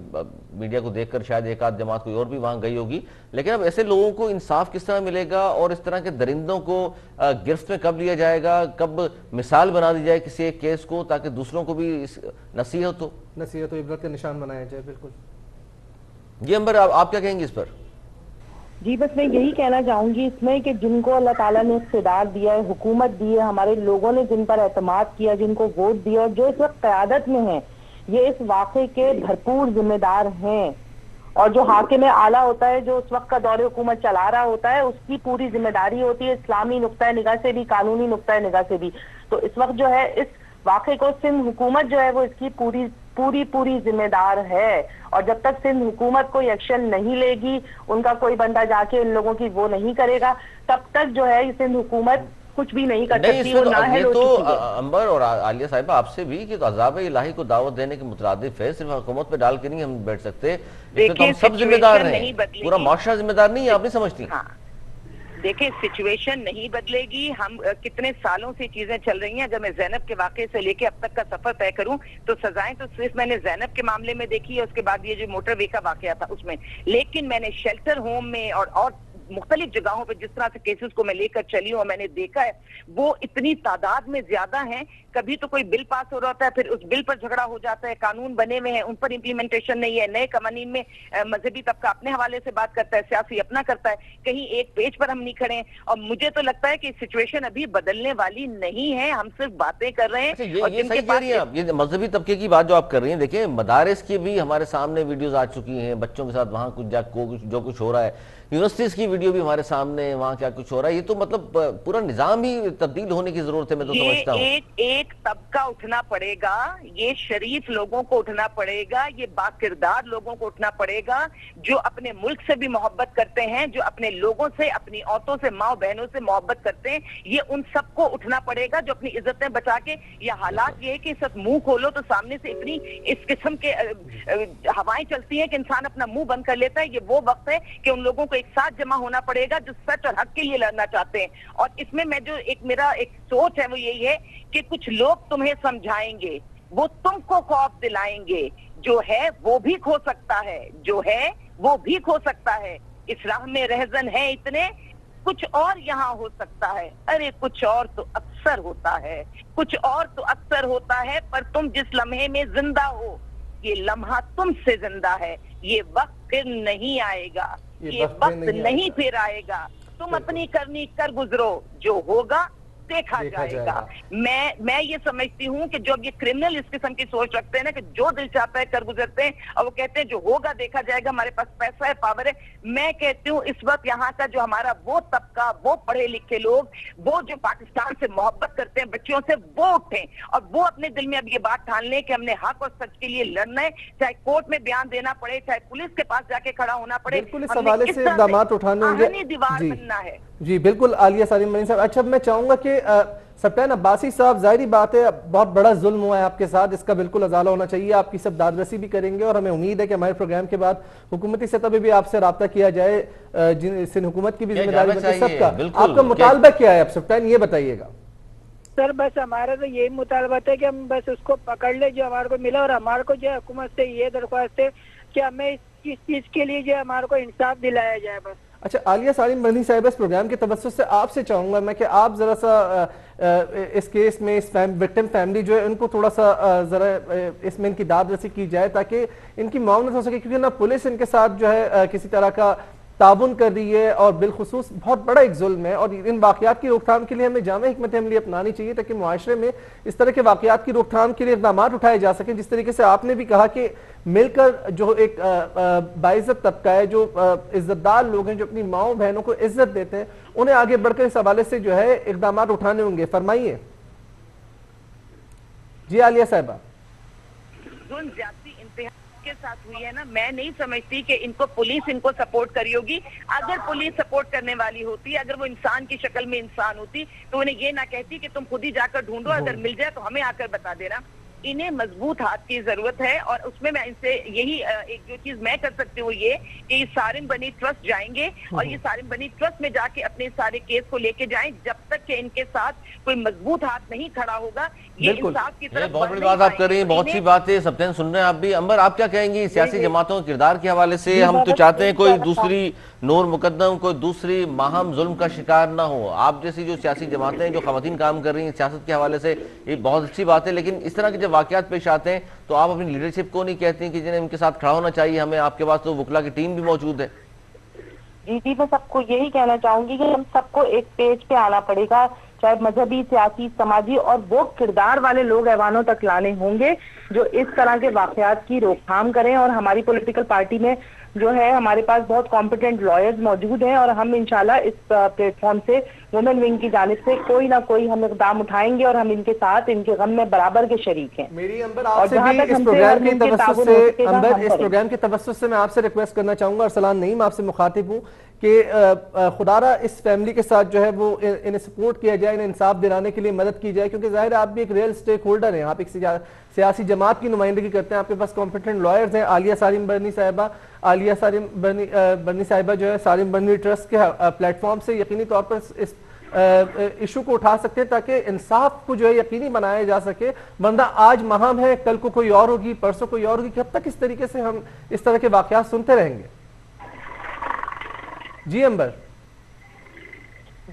میڈیا کو دیکھ کر شاید ایک آدھ جماعت کوئی اور بھی وہاں گئی ہوگی، لیکن اب ایسے لوگوں کو انصاف کس طرح ملے گا اور اس طرح کے درندوں کو گرفت میں کب لیا جائے گا، کب مثال بنا دی جائے کسی ایک کیس کو تاکہ دوسروں کو بھی نصیحت و عبرت کا نشان بنایا جائے۔ بالکل جی عمر، آپ کیا کہیں گے اس پر؟ جی بس میں یہی کہنا چاہوں گی اس میں کہ جن کو اللہ تعالیٰ نے اقتدار دیا ہے، حکومت دی ہے، ہمارے لوگوں نے جن پر اعتماد کیا، جن کو ووٹ دیا اور جو اس وقت قیادت میں ہیں، یہ اس واقعے کے بھرپور ذمہ دار ہیں۔ اور جو حاکم اعلیٰ ہوتا ہے، جو اس وقت کا دور حکومت چلا رہا ہوتا ہے، اس کی پوری ذمہ داری ہوتی ہے اسلامی نقطۂ نگاہ سے بھی، قانونی نقطۂ نگاہ سے بھی۔ تو اس وقت جو ہے اس واقعے کو سندھ حکومت جو ہے وہ اس کی پوری ذمہ دار ہے اور جب تک سندھ حکومت کوئی ایکشن نہیں لے گی، ان کا کوئی بندہ جا کے ان لوگوں کی وہ نہیں کرے گا، تب تک جو ہے سندھ حکومت کچھ بھی نہیں کر سکتی، وہ نااہل ہو چکی ہے۔ عمر اور عالیہ صاحبہ آپ سے بھی کہ عذاب الہی کو دعوت دینے کے مترادف ہے، صرف حکومت پہ ڈال کے نہیں ہم بیٹھ سکتے، اس میں تو ہم سب ذمہ دار ہیں، پورا معاشرہ ذمہ دار نہیں ہے، آپ نہیں سمجھتی؟ دیکھیں سچویشن نہیں بدلے گی، ہم کتنے سالوں سے چیزیں چل رہی ہیں۔ اگر میں زینب کے واقعے سے لے کے اب تک کا سفر طے کروں تو سزائیں تو صرف میں نے زینب کے معاملے میں دیکھی ہے، اس کے بعد یہ جو موٹر وے کا واقعہ تھا اس میں، لیکن میں نے شیلٹر ہوم میں اور مختلف جگہوں پہ جس طرح سے کیسز کو میں لے کر چلی ہوں اور میں نے دیکھا ہے وہ اتنی تعداد میں زیادہ ہیں۔ کبھی تو کوئی بل پاس ہو رہا ہوتا ہے، پھر اس بل پر جھگڑا ہو جاتا ہے، قانون بنے ہوئے ہیں ان پر امپلیمنٹیشن نہیں ہے، نئے قوانین میں مذہبی طبقہ اپنے حوالے سے بات کرتا ہے، سیاسی اپنا کرتا ہے، کہیں ایک پیج پر ہم نہیں کھڑے ہیں اور مجھے تو لگتا ہے کہ سچویشن ابھی بدلنے والی نہیں ہے، ہم صرف باتیں کر رہے ہیں۔ یہ صحیح کہہ رہی ہیں آپ، یہ مذہبی طبقے کی بات جو آپ کر رہی ہیں، دیکھیں مدارس کی بھی ہمارے سامنے ویڈیوز آ چکی ہیں، بچوں کے ساتھ وہاں جو کچھ ہو رہا ہے، یونیورسٹیز کی ویڈیو بھی ہمارے سامنے ہے، وہاں کیا کچھ ہو رہا ہے، یہ تو مطلب پورا نظام ہی تبدیل ہونے کی ضرورت ہے، میں تو سمجھتا ہوں۔ ایک طبقہ اٹھنا پڑے گا، یہ شریف لوگوں کو اٹھنا پڑے گا، یہ باکردار لوگوں کو اٹھنا پڑے گا جو اپنے ملک سے بھی محبت کرتے ہیں، جو اپنے لوگوں سے، اپنی عورتوں سے، ماں بہنوں سے محبت کرتے ہیں، یہ ان سب کو اٹھنا پڑے گا جو اپنی عزتیں بچا کے۔ یہ حالات یہ ہے کہ سب منہ کھولو تو سامنے سے اتنی اس قسم کے ہوائیں چلتی ہیں کہ انسان اپنا منہ بند کر لیتا ہے۔ یہ وہ وقت ہے کہ ان لوگوں کو ایک ساتھ جمع ہونا پڑے گا جو سچ اور حق کے لیے لڑنا چاہتے ہیں۔ اور اس میں جو میرا ایک سوچ ہے وہ یہی ہے کہ کچھ لوگ تمہیں سمجھائیں گے، وہ تم کو خوف دلائیں گے، جو ہے وہ بھی کھو سکتا ہے، جو ہے وہ بھی کھو سکتا ہے، اس راہ میں رہزن ہے اتنے، کچھ اور یہاں ہو سکتا ہے۔ ارے کچھ اور تو اکثر ہوتا ہے، کچھ اور تو اکثر ہوتا ہے، پر تم جس لمحے میں زندہ ہو یہ لمحہ تم سے زندہ ہے، یہ وقت پھر نہیں آئے گا، یہ یہ وقت وقت نہیں پھر آئے گا، تم اپنی کرنی کر گزرو، جو ہوگا دیکھا جائے گا۔ میں یہ سمجھتی ہوں کہ جو اب یہ کرمنل اس قسم کی سوچ رکھتے ہیں نا کہ جو دل چاہتا ہے کر گزرتے ہیں، اور وہ کہتے ہیں جو ہوگا دیکھا جائے گا، ہمارے پاس پیسہ ہے، پاور ہے، میں کہتی ہوں اس وقت یہاں کا جو ہمارا وہ طبقہ، وہ پڑھے لکھے لوگ، وہ جو پاکستان سے محبت کرتے ہیں بچوں سے، وہ اٹھیں اور وہ اپنے دل میں اب یہ بات ٹھان لیں کہ ہم نے حق اور سچ کے لیے لڑنا ہے، چاہے کورٹ میں بیان دینا پڑے، چاہے پولیس کے پاس جا کے کھڑا ہونا پڑے، بالکل اس ہم نے حوالے اس سے طرح اقدامات اٹھانے ہوں گے۔ آہنی دیوار بننا ہے۔ جی بالکل عالیہ سالم بنی صاحب، اچھا میں چاہوں گا کہ سبطین عباسی صاحب، ظاہری بات ہے بہت بڑا ظلم ہوا ہے آپ کے ساتھ، اس کا بالکل ازالہ ہونا چاہیے، آپ کی سب داد رسی بھی کریں گے، اور ہمیں امید ہے کہ ہمارے پروگرام کے بعد حکومتی سطح پہ بھی آپ سے رابطہ کیا جائے، سندھ حکومت کی بھی ذمہ داری بنتی ہے سب کا۔ آپ کا مطالبہ کیا ہے اب سبطین، یہ بتائیے گا۔ سر بس ہمارا تو یہی مطالبہ ہے کہ ہم بس اس کو پکڑ لیں جو ہمارے کو ملا، اور ہمارے کو جو حکومت سے یہ درخواست ہے کہ ہمیں اس چیز کے لیے جو ہمارے کو انصاف دلایا جائے بس۔ اچھا عالیہ سالم بنی صاحب، اس پروگرام کے توسط سے آپ سے چاہوں گا میں کہ آپ ذرا سا اس کیس میں اس وکٹم فیملی جو ہے ان کو تھوڑا سا ذرا اس میں ان کی داد رسی کی جائے تاکہ ان کی معاونت ہو سکے، کیونکہ نہ پولیس ان کے ساتھ جو ہے کسی طرح کا تعاون کر رہی ہے، اور بالخصوص بہت بڑا ایک ظلم ہے، اور ان واقعات کی روک تھام کے لیے ہمیں جامع حکمت عملی اپنانی چاہیے تاکہ معاشرے میں اس طرح کے واقعات کی روک تھام کے لیے اقدامات اٹھائے جا سکیں، جس طریقے سے آپ نے بھی کہا کہ مل کر جو ایک باعزت طبقہ ہے، جو عزت دار لوگ ہیں، جو اپنی ماؤں بہنوں کو عزت دیتے ہیں، انہیں آگے بڑھ کر اس حوالے سے جو ہے اقدامات اٹھانے ہوں گے، فرمائیے۔ جی عالیہ صاحبہ۔ زیادتی انتہا کے ساتھ ہوئی ہے نا، میں نہیں سمجھتی کہ ان کو پولیس ان کو سپورٹ کری ہوگی۔ اگر پولیس سپورٹ کرنے والی ہوتی، اگر وہ انسان کی شکل میں انسان ہوتی تو انہیں یہ نہ کہتی کہ تم خود ہی جا کر ڈھونڈو، اگر مل جائے تو ہمیں آ کر بتا دینا۔ انہیں مضبوط ہاتھ کی ضرورت ہے، اور اس میں ان سے یہی ایک جو چیز میں کر سکتی ہوں یہ کہ یہ سارن بنی ٹرسٹ جائیں گے، اور یہ سارن بنی ٹرسٹ میں جا کے اپنے سارے کیس کو لے کے جائیں، جب تک کہ ان کے ساتھ کوئی مضبوط ہاتھ نہیں کھڑا ہوگا یہ انصاف کی طرف بہت بڑی بات آپ کر رہی ہیں، بہت سی باتیں سبطین سن رہے ہیں آپ بھی۔ امبر آپ کیا کہیں گی سیاسی جماعتوں کے کردار کے حوالے سے؟ ہم تو چاہتے ہیں کوئی دوسری نور مقدم، کوئی دوسری ماہم ظلم کا شکار نہ ہو۔ آپ جیسی جو سیاسی جماعتیں جو خواتین کام کر رہی ہیں سیاست کے حوالے سے، یہ بہت اچھی بات ہے، لیکن اس طرح کے جب واقعات پیش آتے ہیں تو آپ اپنی لیڈرشپ کو نہیں کہتے ہیں کہ جنہیں ان کے ساتھ کھڑا ہونا چاہیے ہمیں؟ آپ کے پاس تو وکلا کی ٹیم بھی موجود ہے۔ جی میں سب کو یہی کہنا چاہوں گی کہ ہم سب کو ایک پیج پہ آنا پڑے گا، چاہے مذہبی، سیاسی، سماجی، اور وہ کردار والے لوگ ایوانوں تک لانے ہوں گے جو اس طرح کے واقعات کی روک تھام کریں۔ اور ہماری پولیٹیکل پارٹی میں جو ہے ہمارے پاس بہت کمپیٹنٹ لائرز موجود ہیں، اور ہم انشاءاللہ اس پلیٹ فارم سے وومن ونگ کی جانب سے کوئی نہ کوئی ہم اقدام اٹھائیں گے، اور ہم ان کے ساتھ ان کے غم میں برابر کے شریک ہیں۔ میری امبر آپ سے بھی اس پروگرام کے توسط سے، امبر اس پروگرام کے توسط سے میں آپ سے ریکویسٹ کرنا چاہوں گا، ارسلان نعیم آپ سے مخاطب ہوں، کہ خدا را اس فیملی کے ساتھ جو ہے وہ انہیں سپورٹ کیا جائے، انہیں انصاف دلانے کے لیے مدد کی جائے، کیونکہ ظاہر ہے آپ بھی ایک ریئل سٹیک ہولڈر ہیں، آپ ایک سیاسی جماعت کی نمائندگی کرتے ہیں، آپ کے پاس کمپیٹنٹ لائرز ہیں۔ عالیہ سالم برنی صاحبہ جو ہے سالم برنی ٹرسٹ کے پلیٹ فارم سے یقینی طور پر اس ایشو کو اٹھا سکتے ہیں تاکہ انصاف کو جو ہے یقینی بنایا جا سکے، ورنہ آج مہم ہے، کل کو کوئی اور ہوگی، پرسوں کوئی اور ہوگی، کب تک اس طریقے سے ہم اس طرح کے واقعات سنتے رہیں گے؟ جی امبر۔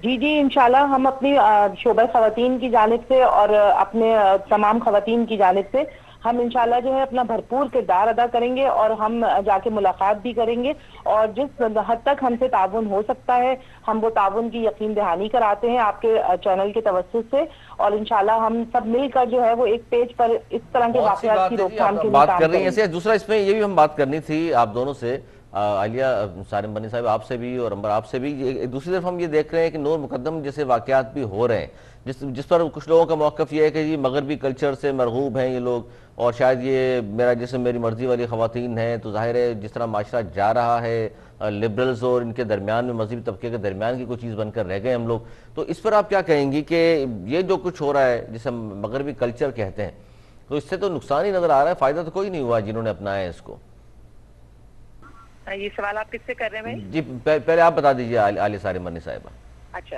جی انشاءاللہ ہم اپنی شعبہ خواتین کی جانب سے اور اپنے تمام خواتین کی جانب سے ہم انشاءاللہ جو ہے اپنا بھرپور کردار ادا کریں گے، اور ہم جا کے ملاقات بھی کریں گے، اور جس حد تک ہم سے تعاون ہو سکتا ہے ہم وہ تعاون کی یقین دہانی کراتے ہیں آپ کے چینل کے توسط سے، اور انشاءاللہ ہم سب مل کر جو ہے وہ ایک پیج پر اس طرح کے واقعات کی روک تھام کے لیے کام کریں گے۔ دوسرا اس میں یہ بھی ہم بات کرنی تھی آپ دونوں سے، عالیہ سالم بنی صاحب آپ سے بھی اور امبر آپ سے بھی، دوسری طرف ہم یہ دیکھ رہے ہیں کہ نور مقدم جیسے واقعات بھی ہو رہے ہیں جس پر کچھ لوگوں کا موقف یہ ہے کہ جی مغربی کلچر سے مرغوب ہیں یہ لوگ، اور شاید یہ میرا جسم میری مرضی والی خواتین ہیں، تو ظاہر ہے جس طرح معاشرہ جا رہا ہے لبرلز اور ان کے درمیان میں، مذہبی طبقے کے درمیان کی کوئی چیز بن کر رہ گئے ہم لوگ، تو اس پر آپ کیا کہیں گی کہ یہ جو کچھ ہو رہا ہے جسے ہم مغربی کلچر کہتے ہیں، تو اس سے تو نقصان ہی نظر آ رہا ہے، فائدہ تو کوئی نہیں ہوا جنہوں نے اپنایا ہے اس کو؟ یہ سوال آپ کس سے کر رہے ہیں بھائی؟ جی پہلے آپ بتا دیجئے عالیہ سالم برنی صاحبہ۔ اچھا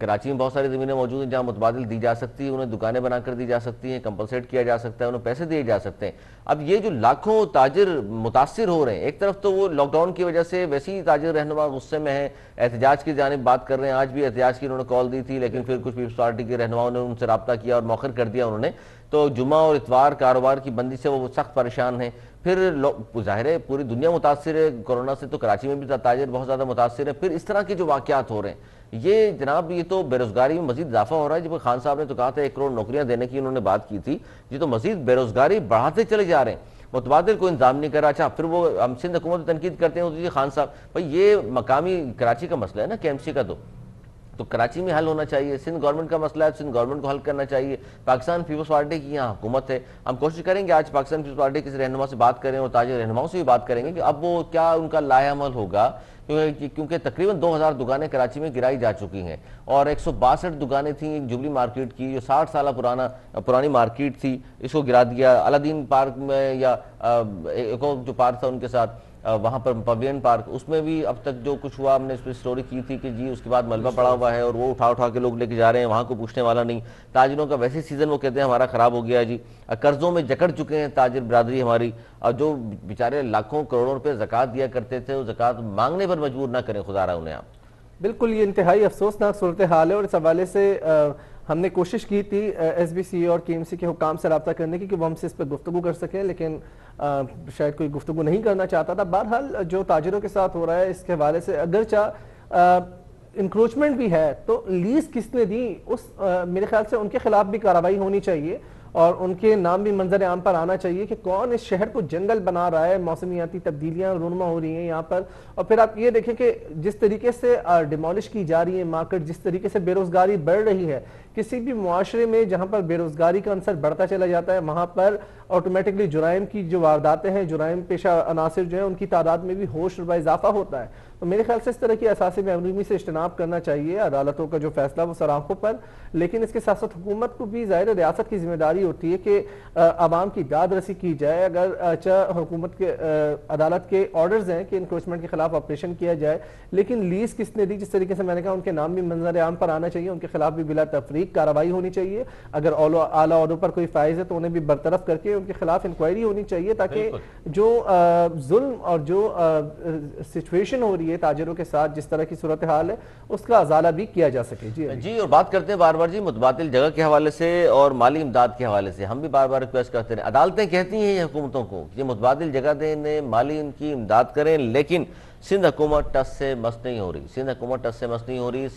کراچی میں بہت ساری زمینیں موجود ہیں جہاں متبادل دی جا سکتی ہے، انہیں دکانیں بنا کر دی جا سکتی ہیں، کمپنسیٹ کیا جا سکتا ہے، انہیں پیسے دیے جا سکتے ہیں۔ اب یہ جو لاکھوں تاجر متاثر ہو رہے ہیں، ایک طرف تو وہ لاک ڈاؤن کی وجہ سے ویسے ہی تاجر رہنما غصے میں ہیں، احتجاج کی جانب بات کر رہے ہیں، آج بھی احتجاج کی انہوں نے کال دی تھی، لیکن پھر کچھ پیپلز پارٹی کے رہنماؤں نے ان سے رابطہ کیا اور مؤخر کر دیا انہوں نے، تو جمعہ اور اتوار کاروبار کی بندی سے وہ سخت پریشان ہیں۔ پھر ظاہر ہے پوری دنیا متاثر ہے کورونا سے، تو کراچی میں بھی تاجر بہت زیادہ متاثر ہیں۔ پھر اس طرح کے جو واقعات ہو رہے ہیں، یہ جناب یہ تو بے روزگاری میں مزید اضافہ ہو رہا ہے۔ جب خان صاحب نے تو کہا تھا 1 کروڑ نوکریاں دینے کی انہوں نے بات کی تھی، یہ تو مزید بے روزگاری بڑھاتے چلے جا رہے ہیں، متبادل کو انتظام نہیں کرا۔ اچھا پھر وہ ہم سندھ حکومت تنقید کرتے ہیں جی خان صاحب، بھائی یہ مقامی کراچی کا مسئلہ ہے نا KMC کا، تو کراچی میں حل ہونا چاہیے، سندھ گورنمنٹ کا مسئلہ ہے، سندھ گورنمنٹ کو حل کرنا چاہیے۔ پاکستان پیپلز پارٹی کی یہاں حکومت ہے، ہم کوشش کریں گے آج پاکستان پیپلز پارٹی کے رہنما سے بات کریں اور تاجر رہنماؤں سے بھی بات کریں گے کہ اب وہ کیا ان کا لائحہ عمل ہوگا، کیونکہ تقریباً 2000 دکانیں کراچی میں گرائی جا چکی ہیں اور 162 دکانیں تھیں جوبلی مارکیٹ کی، جو 60 سالہ پرانی مارکیٹ تھی، اس کو گرا دیا۔ الادین پارک میں یا ایک اور جو پارک تھا ان کے ساتھ وہاں پر پویلین پارک، اس میں بھی اب تک جو کچھ ہوا ہم نے اس پہ سٹوری کی تھی کہ جی اس کے بعد ملبہ پڑا ہوا ہے اور وہ اٹھا کے لوگ لے کے جا رہے ہیں، وہاں کو پوچھنے والا نہیں۔ تاجروں کا ویسے سیزن وہ کہتے ہیں ہمارا خراب ہو گیا جی، قرضوں میں جکڑ چکے ہیں تاجر برادری ہماری، اور جو بیچارے لاکھوں کروڑوں روپے زکوٰۃ دیا کرتے تھے وہ زکوٰۃ مانگنے پر مجبور نہ کریں خدا رہا انہیں آپ۔ بالکل یہ انتہائی افسوسناک صورتحال ہے، اور اس حوالے سے ہم نے کوشش کی تھی SBC اور KMC کے حکام سے رابطہ کرنے کی کہ وہ ہم سے اس پہ گفتگو کر سکیں، لیکن شاید کوئی گفتگو نہیں کرنا چاہتا تھا۔ بہرحال جو تاجروں کے ساتھ ہو رہا ہے اس کے حوالے سے اگرچہ انکروچمنٹ بھی ہے تو لیز کس نے دی، اس میرے خیال سے ان کے خلاف بھی کارروائی ہونی چاہیے اور ان کے نام بھی منظر عام پر آنا چاہیے کہ کون اس شہر کو جنگل بنا رہا ہے۔ موسمیاتی تبدیلیاں رونما ہو رہی ہیں یہاں پر، اور پھر آپ یہ دیکھیں کہ جس طریقے سے ڈیمولش کی جا رہی ہے مارکیٹ، جس طریقے سے بے روزگاری بڑھ رہی ہے، کسی بھی معاشرے میں جہاں پر بے روزگاری کا عنصر بڑھتا چلا جاتا ہے وہاں پر آٹومیٹکلی جرائم کی جو وارداتیں ہیں، جرائم پیشہ عناصر جو ہیں ان کی تعداد میں بھی ہوش ربا اضافہ ہوتا ہے۔ تو میرے خیال سے اس طرح کی اساسی محرومی سے اجتناب کرنا چاہیے، عدالتوں کا جو فیصلہ وہ سراخوں پر، لیکن اس کے ساتھ ساتھ حکومت کو بھی ظاہر ریاست کی ذمہ داری ہوتی ہے کہ عوام کی داد رسی کی جائے۔ اگر حکومت کے عدالت کے آرڈرز ہیں کہ انکروچمنٹ کے خلاف آپریشن کیا جائے، لیکن لیز کس نے دی، جس طریقے سے میں نے کہا ان کے نام بھی منظر عام پر آنا چاہیے، ان کے خلاف بھی بلا تفریق کارروائی ہونی چاہیے۔ اگر اعلیٰ عہدوں پر کوئی فائز ہے تو انہیں بھی برطرف کر کے ان کے خلاف انکوائری ہونی چاہیے، تاکہ جو ظلم اور جو سچویشن ہو رہی ہے تاجروں کے ساتھ، جس طرح کی صورتحال ہے، اس کا ازالہ بھی کیا جا سکے۔ جی اور بات کرتے ہیں بار بار جی متبادل جگہ کے حوالے سے اور مالی امداد کے حوالے سے، ہم بھی بار بار ریکویسٹ کرتے ہیں، عدالتیں کہتی ہیں یہ حکومتوں کو یہ متبادل جگہ دیں، انہیں مالی ان کی امداد کریں، لیکن سندھ حکومت ٹس سے مس نہیں ہو رہی،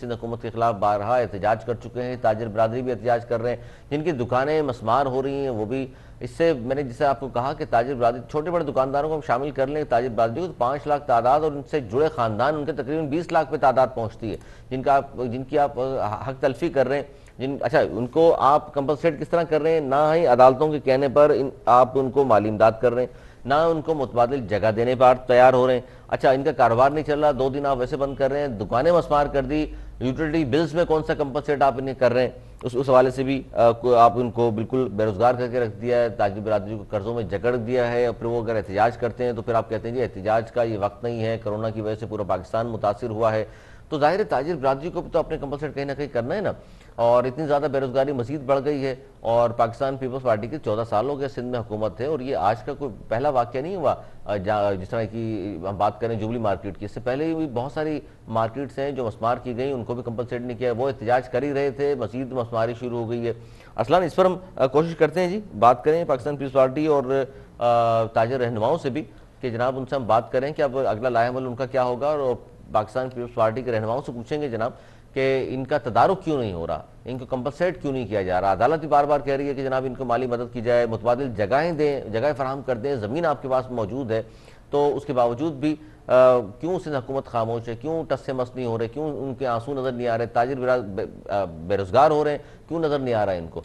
سندھ حکومت کے خلاف بارہا احتجاج کر چکے ہیں، تاجر برادری بھی احتجاج کر رہے ہیں، جن کی دکانیں مسمار ہو رہی ہیں وہ بھی۔ اس سے میں نے جسے آپ کو کہا کہ تاجر برادری چھوٹے بڑے دکانداروں کو ہم شامل کر لیں تاجر برادری کو تو 5 لاکھ تعداد، اور ان سے جڑے خاندان ان کے تقریباً 20 لاکھ پہ تعداد پہنچتی ہے، جن کی آپ حق تلفی کر رہے ہیں۔ اچھا ان کو آپ کمپنسیٹ کس طرح کر رہے ہیں؟ نہ ہی عدالتوں کے کہنے پر آپ ان کو مالی امداد کر رہے ہیں، نہ ان کو متبادل جگہ دینے پر تیار ہو رہے ہیں۔ اچھا ان کا کاروبار نہیں چل رہا، 2 دن آپ ویسے بند کر رہے ہیں، دکانیں مسمار کر دی، یوٹیلیٹی بلز میں کون سا کمپنسیٹ آپ انہیں کر رہے ہیں، اس حوالے سے بھی آپ ان کو بالکل بے روزگار کر کے رکھ دیا ہے، تاجر برادری کو قرضوں میں جکڑ دیا ہے، اور پھر وہ اگر احتجاج کرتے ہیں تو پھر آپ کہتے ہیں جی احتجاج کا یہ وقت نہیں ہے، کرونا کی وجہ سے پورا پاکستان متاثر ہوا ہے، تو ظاہر ہے تاجر برادری کو بھی تو اپنے کمپنسیٹ کہیں نہ کہیں کرنا ہے نا۔ اور اتنی زیادہ بے روزگاری مزید بڑھ گئی ہے، اور پاکستان پیپلز پارٹی کی 14 سال ہو گئے سندھ میں حکومت ہے، اور یہ آج کا کوئی پہلا واقعہ نہیں ہوا۔ جس طرح کی ہم بات کریں جوبلی مارکیٹ کی، اس سے پہلے بھی بہت ساری مارکیٹس ہیں جو مسمار کی گئی، ان کو بھی کمپنسیٹ نہیں کیا، وہ احتجاج کر ہی رہے تھے، مزید مسماری شروع ہو گئی ہے۔ اصلاً اس پر ہم کوشش کرتے ہیں جی بات کریں پاکستان پیپلز پارٹی اور تاجر رہنماؤں سے بھی کہ جناب ان سے ہم بات کریں کہ اب اگلا لائحہ عمل ان کا کیا ہوگا، اور پاکستان پیپلز پارٹی کے رہنماؤں سے پوچھیں گے جناب کہ ان کا تدارک کیوں نہیں ہو رہا، ان کو کمپنسیٹ کیوں نہیں کیا جا رہا۔ عدالت بھی بار بار کہہ رہی ہے کہ جناب ان کو مالی مدد کی جائے، متبادل جگہیں دیں، جگہیں فراہم کر دیں، زمین آپ کے پاس موجود ہے، تو اس کے باوجود بھی کیوں سندھ حکومت خاموش ہے، کیوں ٹس سے مس نہیں ہو رہے، کیوں ان کے آنسو نظر نہیں آ رہے، تاجر بے روزگار ہو رہے ہیں، کیوں نظر نہیں آ رہا ہے ان کو۔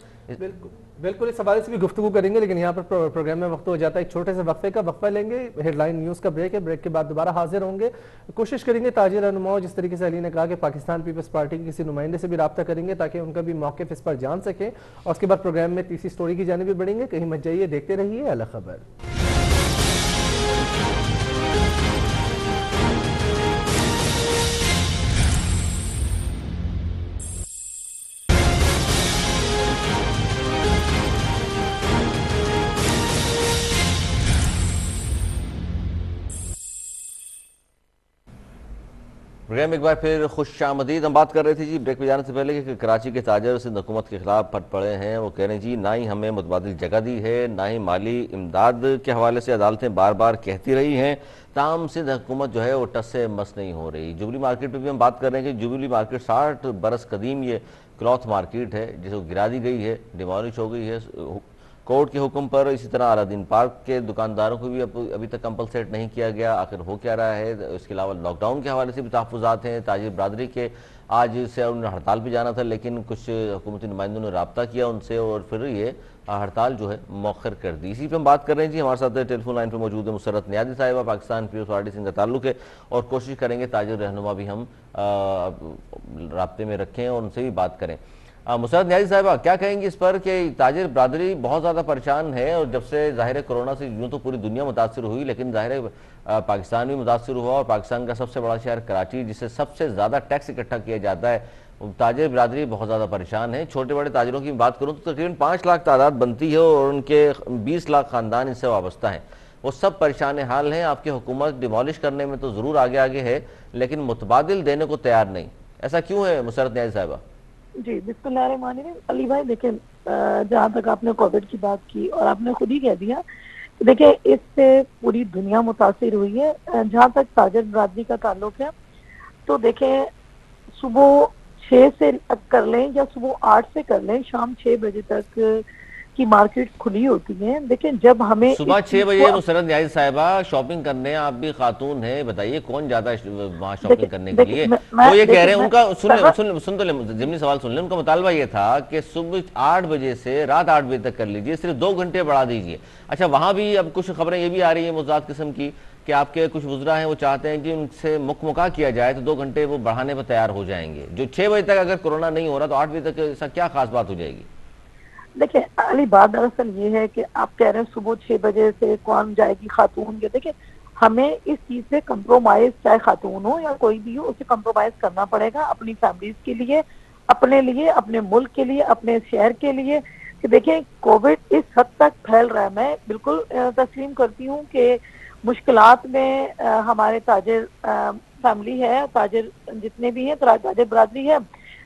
بالکل اس حوالے سے بھی گفتگو کریں گے، لیکن یہاں پر پروگرام میں وقت ہو جاتا ہے، ایک چھوٹے سے وقفے کا وقفہ لیں گے، ہیڈ لائن نیوز کا بریک ہے، بریک کے بعد دوبارہ حاضر ہوں گے، کوشش کریں گے تاجر رہنماؤں جس طریقے سے علی نے کہا کہ پاکستان پیپلز پارٹی کے کسی نمائندے سے بھی رابطہ کریں گے تاکہ ان کا بھی موقف اس پر جان سکیں، اور اس کے بعد پروگرام میں تیسری سٹوری کی جانب بھی بڑھیں گے، کہیں مت جائیے، دیکھتے رہیے اعلی خبر۔ پروگرام ایک بار پھر خوش آمدید. ہم بات کر رہے تھے جی بریک پہ جانے سے پہلے کہ کراچی کے تاجر سندھ حکومت کے خلاف پھٹ پڑے ہیں. وہ کہہ رہے ہیں جی نہ ہی ہمیں متبادل جگہ دی ہے، نہ ہی مالی امداد کے حوالے سے عدالتیں بار بار کہتی رہی ہیں، تاہم سندھ حکومت جو ہے وہ ٹس سے مس نہیں ہو رہی. جوبلی مارکیٹ پہ بھی ہم بات کر رہے ہیں کہ جوبلی مارکیٹ 60 برس قدیم یہ کلاتھ مارکیٹ ہے جسے گرا دی گئی ہے، ڈیمالش ہو گئی ہے کورٹ کے حکم پر. اسی طرح علاءالدین پارک کے دکانداروں کو بھی ابھی تک کمپلسیٹ نہیں کیا گیا. آخر ہو کیا رہا ہے؟ اس کے علاوہ لاک ڈاؤن کے حوالے سے بھی تحفظات ہیں. تاجر برادری کے آج سے انہوں نے ہڑتال پہ جانا تھا، لیکن کچھ حکومتی نمائندوں نے رابطہ کیا ان سے اور پھر یہ ہڑتال جو ہے مؤخر کر دی. اسی پہ ہم بات کر رہے ہیں جی. ہمارے ساتھ ٹیلی فون لائن پہ موجود ہے مسرت نیازی صاحبہ، پاکستان پیپلز پارٹی سے ان کا تعلق ہے، اور کوشش کریں گے تاجر رہنما بھی ہم رابطے میں رکھیں اور ان سے بھی بات کریں. مسرت نیازی صاحبہ کیا کہیں گے اس پر کہ تاجر برادری بہت زیادہ پریشان ہے، اور جب سے ظاہر کرونا سے یوں تو پوری دنیا متاثر ہوئی، لیکن ظاہر پاکستان بھی متاثر ہوا، اور پاکستان کا سب سے بڑا شہر کراچی جس سے سب سے زیادہ ٹیکس اکٹھا کیا جاتا ہے، تاجر برادری بہت زیادہ پریشان ہے. چھوٹے بڑے تاجروں کی بات کروں تو تقریباً 5 لاکھ تعداد بنتی ہے، اور ان کے 20 لاکھ خاندان ان سے وابستہ ہیں. وہ سب پریشان حال ہیں. آپ کی حکومت ڈیمالش کرنے میں تو ضرور آگے ہے، لیکن متبادل دینے کو تیار نہیں. ایسا کیوں ہے مسرت نیازی صاحبہ؟ جی بسم اللہ الرحمن الرحیم. علی بھائی دیکھیں، جہاں تک آپ نے کووڈ کی بات کی اور آپ نے خود ہی کہہ دیا، دیکھیں اس سے پوری دنیا متاثر ہوئی ہے. جہاں تک تاجر برادری کا تعلق ہے تو دیکھیں صبح 6 سے کر لیں یا صبح 8 سے کر لیں، شام 6 بجے تک کی مارکیٹ کھلی ہوتی ہیں. دیکھیں جب ہمیں صبح 6 بجے مسرت نیازی صاحبہ شاپنگ کرنے، آپ بھی خاتون ہیں، بتائیے کون جاتا ہے وہاں شاپنگ کرنے کے لیے؟ وہ یہ کہہ رہے ہیں، ان کا سن تو لیں، ضمنی سوال سن لیں. ان کا مطالبہ یہ تھا کہ صبح 8 بجے سے رات 8 بجے تک کر لیجئے، صرف 2 گھنٹے بڑھا دیجئے. اچھا وہاں بھی اب کچھ خبریں یہ بھی آ رہی ہیں مزداد قسم کی کہ آپ کے کچھ وزراء ہیں وہ چاہتے ہیں کہ ان سے مکمکا کیا جائے تو 2 گھنٹے وہ بڑھانے پر تیار ہو جائیں گے. جو 6 بجے تک اگر کورونا نہیں ہو رہا تو 8 بجے تک ایسا کیا خاص بات ہو جائے گی؟ دیکھیں علی بات دراصل یہ ہے کہ آپ کہہ رہے ہیں صبح 6 بجے سے کون جائے گی خاتون کے. دیکھیں ہمیں اس چیز سے کمپرومائز، چاہے خاتون ہو یا کوئی بھی ہو، اسے کمپرومائز کرنا پڑے گا اپنی فیملیز کے لیے، اپنے ملک کے لیے، اپنے شہر کے لیے. کہ دیکھیں کووڈ اس حد تک پھیل رہا ہے. میں بالکل تسلیم کرتی ہوں کہ مشکلات میں ہمارے تاجر فیملی ہے، تاجر جتنے بھی ہیں، تاجر برادری ہے،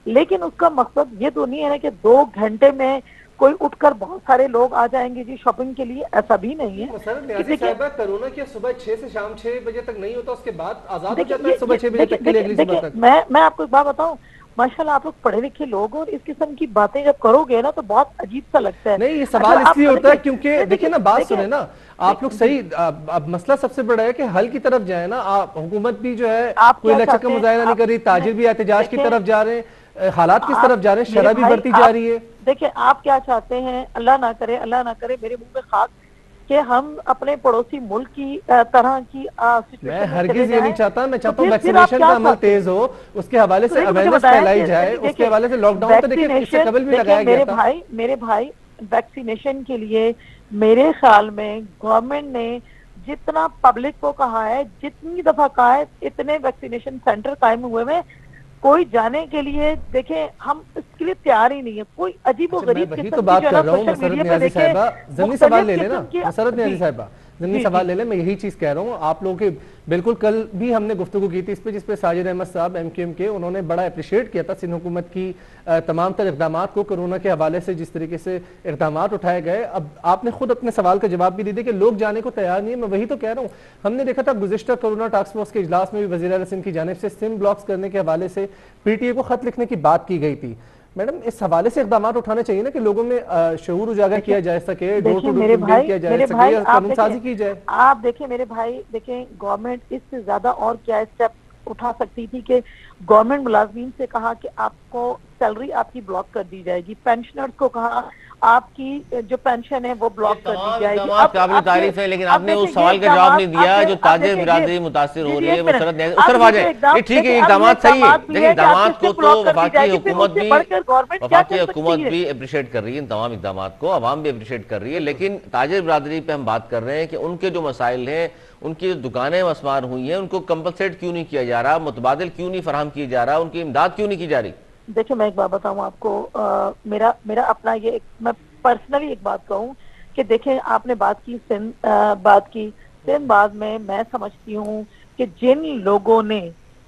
لیکن اس کا مقصد یہ تو نہیں ہے کہ 2 گھنٹے میں کوئی اٹھ کر بہت سارے لوگ آ جائیں گے جی شاپنگ کے لیے. ایسا بھی نہیں ہے. مسرت نیازی صاحبہ کرونا کیا صبح 6 سے شام 6 بجے تک نہیں ہوتا، اس کے بعد آزاد ہو جاتا ہے صبح 6 بجے تک کے لیے اگلی صبح تک؟ میں آپ کو ایک بات بتاؤں، ماشاءاللہ آپ لوگ پڑھے لکھے لوگ اور اس قسم کی باتیں جب کرو گے نا تو بہت عجیب سا لگتا ہے. نہیں یہ سوال اس لیے ہوتا ہے کیونکہ دیکھیں نا، بات سنیں نا آپ لوگ صحیح. اب مسئلہ سب سے بڑا ہے کہ حل کی طرف جائیں نا. حکومت بھی جو ہے کوئی الیکشن کا مظاہرہ نہیں کر رہی، تاجر بھی احتجاج کی طرف جا رہے ہیں، حالات کس طرف جا رہے ہیں، شرح بھی بڑھتی جا رہی ہے. دیکھیں آپ کیا چاہتے ہیں، اللہ نہ کرے میرے منہ پہ خاک کہ ہم اپنے پڑوسی ملک کی طرح کی میں ہرگز یہ نہیں چاہتا. میں چاہتا ہوں ویکسینیشن کا عمل تیز ہو، اس کے حوالے سے اویئرنس پھیلائی جائے، اس کے حوالے سے لاک ڈاؤن تو دیکھیں اس سے قبل بھی لگایا گیا تھا. میرے بھائی ویکسینیشن کے لیے میرے خیال میں گورنمنٹ نے جتنا پبلک کو کہا ہے، جتنی دفعہ کہا ہے، اتنے ویکسینیشن سینٹر قائم ہوئے میں کوئی جانے کے لیے دیکھیں ہم اس کے لیے تیار ہی نہیں ہے. کوئی عجیب و غریب قسم کی تو بات کر رہا ہوں مسرت نیازی صاحبہ. ضمنی سوال لے لیں نا مسرت نیازی صاحبہ، ضمنی سوال لے لیں. میں یہی چیز کہہ رہا ہوں آپ لوگوں کے بالکل. کل بھی ہم نے گفتگو کی تھی اس پہ، جس پہ ساجد احمد صاحب MQM کے، انہوں نے بڑا اپریشیٹ کیا تھا سندھ حکومت کی تمام تر اقدامات کو، کورونا کے حوالے سے جس طریقے سے اقدامات اٹھائے گئے. اب آپ نے خود اپنے سوال کا جواب بھی دے دیا کہ لوگ جانے کو تیار نہیں ہے. میں وہی تو کہہ رہا ہوں. ہم نے دیکھا تھا گزشتہ کورونا ٹاسک فورس کے اجلاس میں بھی وزیر اعلیٰ سندھ کی جانب سے سم بلاکس کرنے کے حوالے سے PTA کو خط لکھنے کی بات کی گئی تھی. میڈم اس حوالے سے اقدامات اٹھانے چاہیے نا کہ لوگوں میں شعور اجاگر کیا جا سکے، ڈور ٹو ڈور کیمپین کیا جا سکے، قانون سازی کی جائے. آپ دیکھیں میرے بھائی، دیکھیں گورنمنٹ اس سے زیادہ اور کیا اسٹیپ اٹھا سکتی تھی کہ گورنمنٹ ملازمین سے کہا کہ آپ کو سیلری آپ کی بلاک کر دی جائے گی، پینشنرز کو کہا آپ کی جو پینشن ہے وہ بلاک کر دی جائے گی. قابل تعریف ہے، لیکن آپ نے اس سوال کا جواب نہیں دیا جو تاجر برادری متاثر ہو رہی ہے. مسرت نیازی اس طرف آ جائے. یہ ٹھیک ہے، اقدامات صحیح ہے. دیکھیں اقدامات کو تو وفاقی حکومت بھی اپریشیٹ کر رہی ہے، ان تمام اقدامات کو عوام بھی اپریشیٹ کر رہی ہے. لیکن تاجر برادری پہ ہم بات کر رہے ہیں کہ ان کے جو مسائل ہیں، ان کی دکانیں مسمار ہوئی ہیں، ان کو کمپنسیٹ کیوں نہیں کیا جا رہا، متبادل کیوں نہیں فراہم کیا جا رہا، ان کی امداد کیوں نہیں کی جا رہی؟ دیکھیں میں ایک بات بتاؤں آپ کو، میرا اپنا یہ میں پرسنلی ایک بات کہوں کہ دیکھیں آپ نے بات کی سندھ بعد میں میں سمجھتی ہوں کہ جن لوگوں نے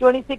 26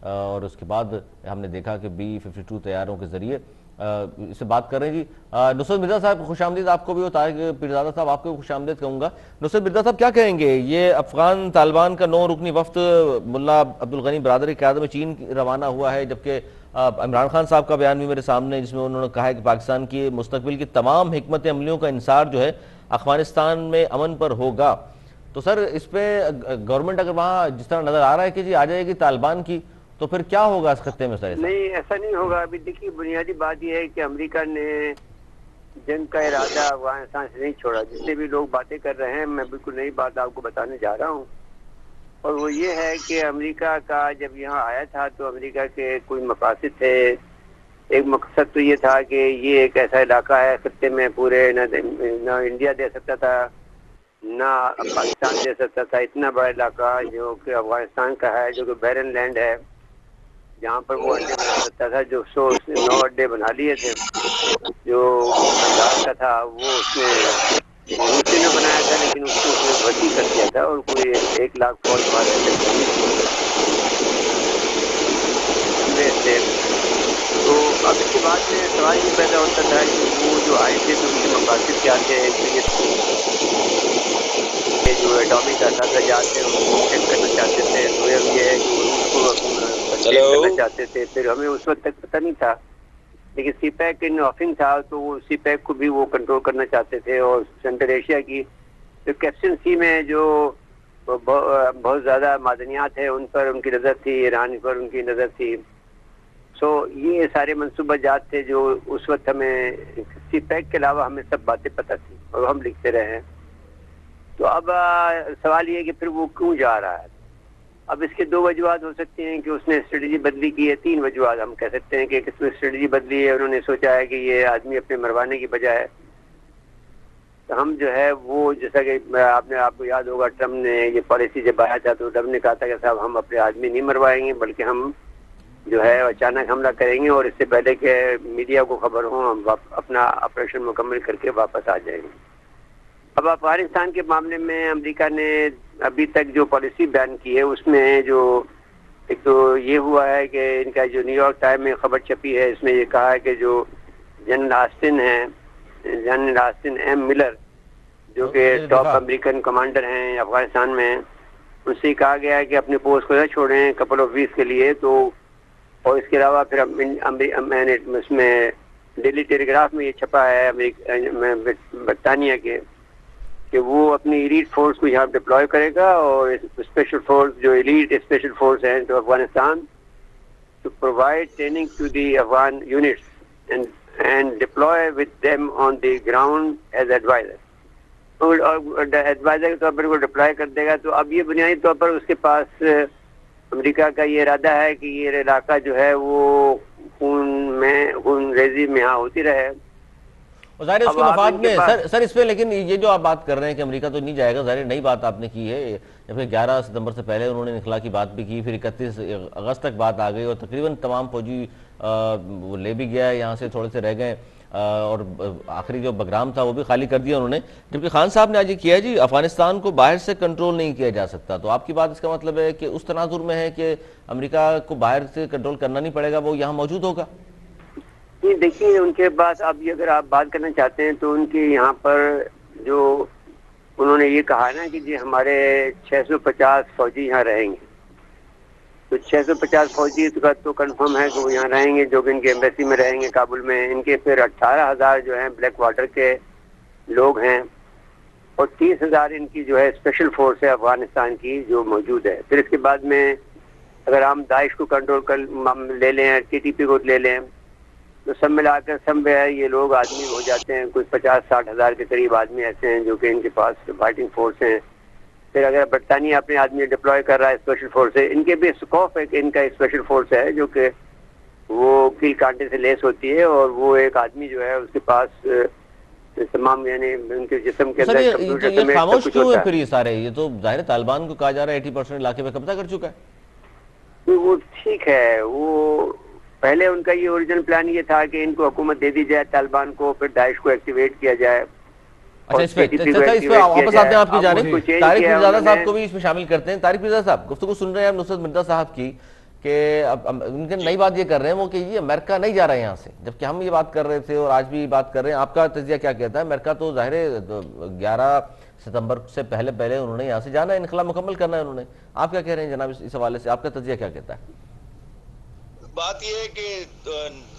اور اس کے بعد ہم نے دیکھا کہ B-52 طیاروں کے ذریعے اس سے بات کر رہے ہیں جی نصرت مرزا صاحب. خوش آمدید آپ کو بھی, اور طارق پیرزادہ صاحب آپ کو بھی خوش آمدید کہوں گا. نصرت مرزا صاحب کیا کہیں گے, یہ افغان طالبان کا 9 رکنی وفد ملا عبدالغنی برادر کی قیادت میں چین روانہ ہوا ہے, جبکہ عمران خان صاحب کا بیان بھی میرے سامنے, جس میں انہوں نے کہا ہے کہ پاکستان کی مستقبل کی تمام حکمت عملیوں کا انحصار جو ہے افغانستان میں امن پر ہوگا. تو سر اس پہ گورنمنٹ اگر وہاں جس طرح نظر آ رہا ہے کہ جی آ جائے گی طالبان کی, تو پھر کیا ہوگا اس خطے میں سر؟ نہیں, ایسا نہیں ہوگا. ابھی دیکھیے بنیادی بات یہ ہے کہ امریکہ نے جنگ کا ارادہ افغانستان سے نہیں چھوڑا. جتنے بھی لوگ باتیں کر رہے ہیں, میں بالکل نئی بات آپ کو بتانے جا رہا ہوں, اور وہ یہ ہے کہ امریکہ کا جب یہاں آیا تھا تو امریکہ کے کوئی مقاصد تھے. ایک مقصد تو یہ تھا کہ یہ ایک ایسا علاقہ ہے خطے میں پورے نہ انڈیا دے سکتا تھا نہ پاکستان دے سکتا تھا. اتنا بڑا علاقہ جو کہ افغانستان کا ہے, جو کہ بیرن لینڈ ہے, جہاں پر وہ اڈے بنا سکتا تھا. جو 9 اڈے بنا لیے تھے. جو بنگال کا تھا وہ اس نے روسی نے بنایا تھا, لیکن اس کو وسیع کر دیا تھا, اور کوئی 1 لاکھ فوج مارے تھے. تو اب اس کے بعد میں سوال یہ پیدا ہوتا تھا کہ وہ جو آئے تھے تو ان کے مقاصد کیا تھے. جو ایٹامک اثاثات تھے ان کو چیک کرنا چاہتے تھے. دوسرا یہ ہے کہ روس کو کرنا چاہتے تھے. پھر ہمیں اس وقت تک پتہ نہیں تھا, لیکن سی پیک ان آفنگ تھا تو وہ سی پیک کو بھی وہ کنٹرول کرنا چاہتے تھے. اور سینٹرل ایشیا کی جو کیپشن سی میں جو بہت زیادہ معدنیات ہیں ان پر ان کی نظر تھی, ایران پر ان کی نظر تھی. سو یہ سارے منصوبہ جات تھے جو اس وقت ہمیں سی پیک کے علاوہ ہمیں سب باتیں پتہ تھی اور ہم لکھتے رہے ہیں. تو اب سوال یہ ہے کہ پھر وہ کیوں جا رہا ہے. اب اس کے 2 وجوہات ہو سکتے ہیں کہ اس نے اسٹریٹجی بدلی کی ہے. 3 وجوہات ہم کہہ سکتے ہیں کہ اس میں اسٹریٹجی بدلی ہے. انہوں نے سوچا ہے کہ یہ آدمی اپنے مروانے کی بجائے ہم جو ہے وہ, جیسا کہ آپ کو یاد ہوگا ٹرمپ نے یہ پالیسی جب آیا تھا تو ٹرمپ نے کہا تھا کہ صاحب ہم اپنے آدمی نہیں مروائیں گے, بلکہ ہم جو ہے اچانک حملہ کریں گے اور اس سے پہلے کہ میڈیا کو خبر ہو ہم اپنا آپریشن مکمل کر کے واپس آ جائیں گے. اب افغانستان کے معاملے میں امریکہ نے ابھی تک جو پالیسی بیان کی ہے اس میں جو ایک تو یہ ہوا ہے کہ ان کا جو نیو یارک ٹائم میں خبر چھپی ہے, اس میں یہ کہا ہے کہ جو جنرل آسٹن ایم ملر جو کہ ٹاپ امریکن کمانڈر ہیں افغانستان میں, ان سے کہا گیا ہے کہ اپنے پوسٹ کو نہ چھوڑیں کپل آف ویکس کے لیے. تو اور اس کے علاوہ پھر میں نے اس میں ڈیلی ٹیلی گراف میں یہ چھپا ہے برطانیہ کے کہ وہ اپنی ایلیٹ فورس کو یہاں ڈپلوائے کرے گا, اور اسپیشل فورس جو ایلیٹ اسپیشل فورس ہیں تو Afghanistan to provide training to the Afghan units and deploy with them on the ground as adviser. اور ایڈوائزر کے طور پر وہ ڈپلوائے کر دے گا. تو اب یہ بنیادی طور پر اس کے پاس امریکہ کا یہ ارادہ ہے کہ یہ علاقہ جو ہے وہ خون ریزی میں یہاں ہوتی رہے. ظاہر اس کے مفاد میں سر اس پہ, لیکن یہ جو آپ بات کر رہے ہیں کہ امریکہ تو نہیں جائے گا, ظاہر نئی بات آپ نے کی ہے. جب 11 ستمبر سے پہلے انہوں نے انخلا کی بات بھی کی, پھر 31 اگست تک بات آ گئی اور تقریباً تمام فوجی وہ لے بھی گیا ہے, یہاں سے تھوڑے سے رہ گئے, اور آخری جو بگرام تھا وہ بھی خالی کر دیا انہوں نے. جبکہ خان صاحب نے آج یہ کیا جی افغانستان کو باہر سے کنٹرول نہیں کیا جا سکتا. تو آپ کی بات اس کا مطلب ہے کہ اس تناظر میں ہے کہ امریکہ کو باہر سے کنٹرول کرنا نہیں پڑے گا, وہ یہاں موجود ہوگا. دیکھیے ان کے پاس اب اگر آپ بات کرنا چاہتے ہیں تو ان کے یہاں پر جو انہوں نے یہ کہا نا کہ جی ہمارے 650 فوجی یہاں رہیں گے, تو 650 فوجی تو کنفرم ہے کہ وہ یہاں رہیں گے, جو کہ ان کے ایمبیسی میں رہیں گے کابل میں. ان کے پھر 18,000 جو ہیں بلیک واٹر کے لوگ ہیں, اور 30,000 ان کی جو ہے اسپیشل فورس ہے افغانستان کی جو موجود ہے. پھر اس کے بعد میں اگر ہم داعش کو کنٹرول کر لے لیں, TTP کو لے لیں, تو سب ملا کر سب یہ لوگ آدمی ہو جاتے ہیں. کچھ 50-60 ہزار کے قریب آدمی ایسے ہیں جو کہ ان کے پاس فائٹنگ فورس ہیں. پھر اگر برطانیہ اپنے آدمی ڈپلوائے کر رہا ہے اسپیشل فورس ہے, ان کے بھی اسکوپ ہے کہ ان کا اسپیشل فورس ہے جو کہ وہ کیل کانٹے سے لیس ہوتی ہے, اور وہ ایک آدمی جو ہے اس کے پاس تمام یعنی ان کے جسم کے اندر یہ خاموش کیوں ہے پھر یہ سارے؟ یہ تو ظاہر طالبان کو کہا جا رہا ہے 80% علاقے میں قبضہ کر چکا ہے. وہ ٹھیک ہے, وہ پہلے ان کا یہ اوریجنل پلان یہ تھا کہ ان کو حکومت دے دی جائے طالبان کو, پھر داعش کو ایکٹیویٹ کیا جائے. اچھا اس پہ واپس آتے ہیں آپ کی جانب. طارق پیرزادہ صاحب کو بھی اس میں شامل کرتے ہیں. طارق پیرزادہ صاحب گفتگو سن رہے ہیں آپ نصرت مرزا صاحب کی, کہ اب ان کے نئی بات یہ کر رہے ہیں وہ کہ یہ امریکہ نہیں جا رہا ہے یہاں سے، جبکہ ہم یہ بات کر رہے تھے اور آج بھی بات کر رہے ہیں. آپ کا تجزیہ کیا کہتا ہے؟ امریکہ تو ظاہر ہے 11 ستمبر سے پہلے انہوں نے یہاں سے جانا ہے، انخلا مکمل کرنا ہے انہوں نے. آپ کیا کہہ رہے ہیں جناب اس حوالے سے؟ آپ کا تجزیہ کیا کہتا ہے؟ بات یہ ہے کہ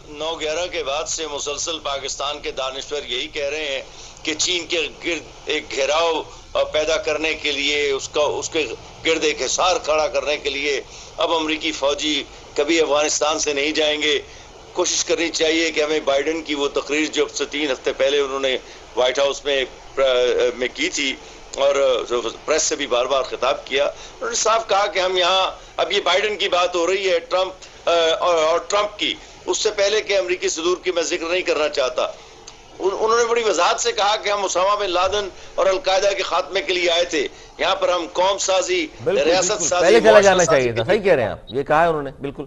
9/11 کے بعد سے مسلسل پاکستان کے دانشور یہی کہہ رہے ہیں کہ چین کے گرد ایک گھیراؤ پیدا کرنے کے لیے، اس کے گرد ایک حصار کھڑا کرنے کے لیے اب امریکی فوجی کبھی افغانستان سے نہیں جائیں گے. کوشش کرنی چاہیے کہ ہمیں بائیڈن کی وہ تقریر جو 3 ہفتے پہلے انہوں نے وائٹ ہاؤس میں کی تھی اور پریس سے بھی بار بار خطاب کیا، انہوں نے صاف کہا کہ ہم یہاں، اب یہ بائیڈن کی بات ہو رہی ہے ٹرمپ کی، اس سے پہلے کہ امریکی صدور کی میں ذکر نہیں کرنا چاہتا. انہوں نے بڑی وضاحت سے کہا کہ ہم اسامہ بن لادن اور القاعدہ کے خاتمے کے لیے آئے تھے، یہاں پر ہم قوم سازی، ریاست سازی، پہلے چلا جانا چاہیے تھا. صحیح کہہ رہے ہیں آپ، یہ کہا ہے انہوں نے. بالکل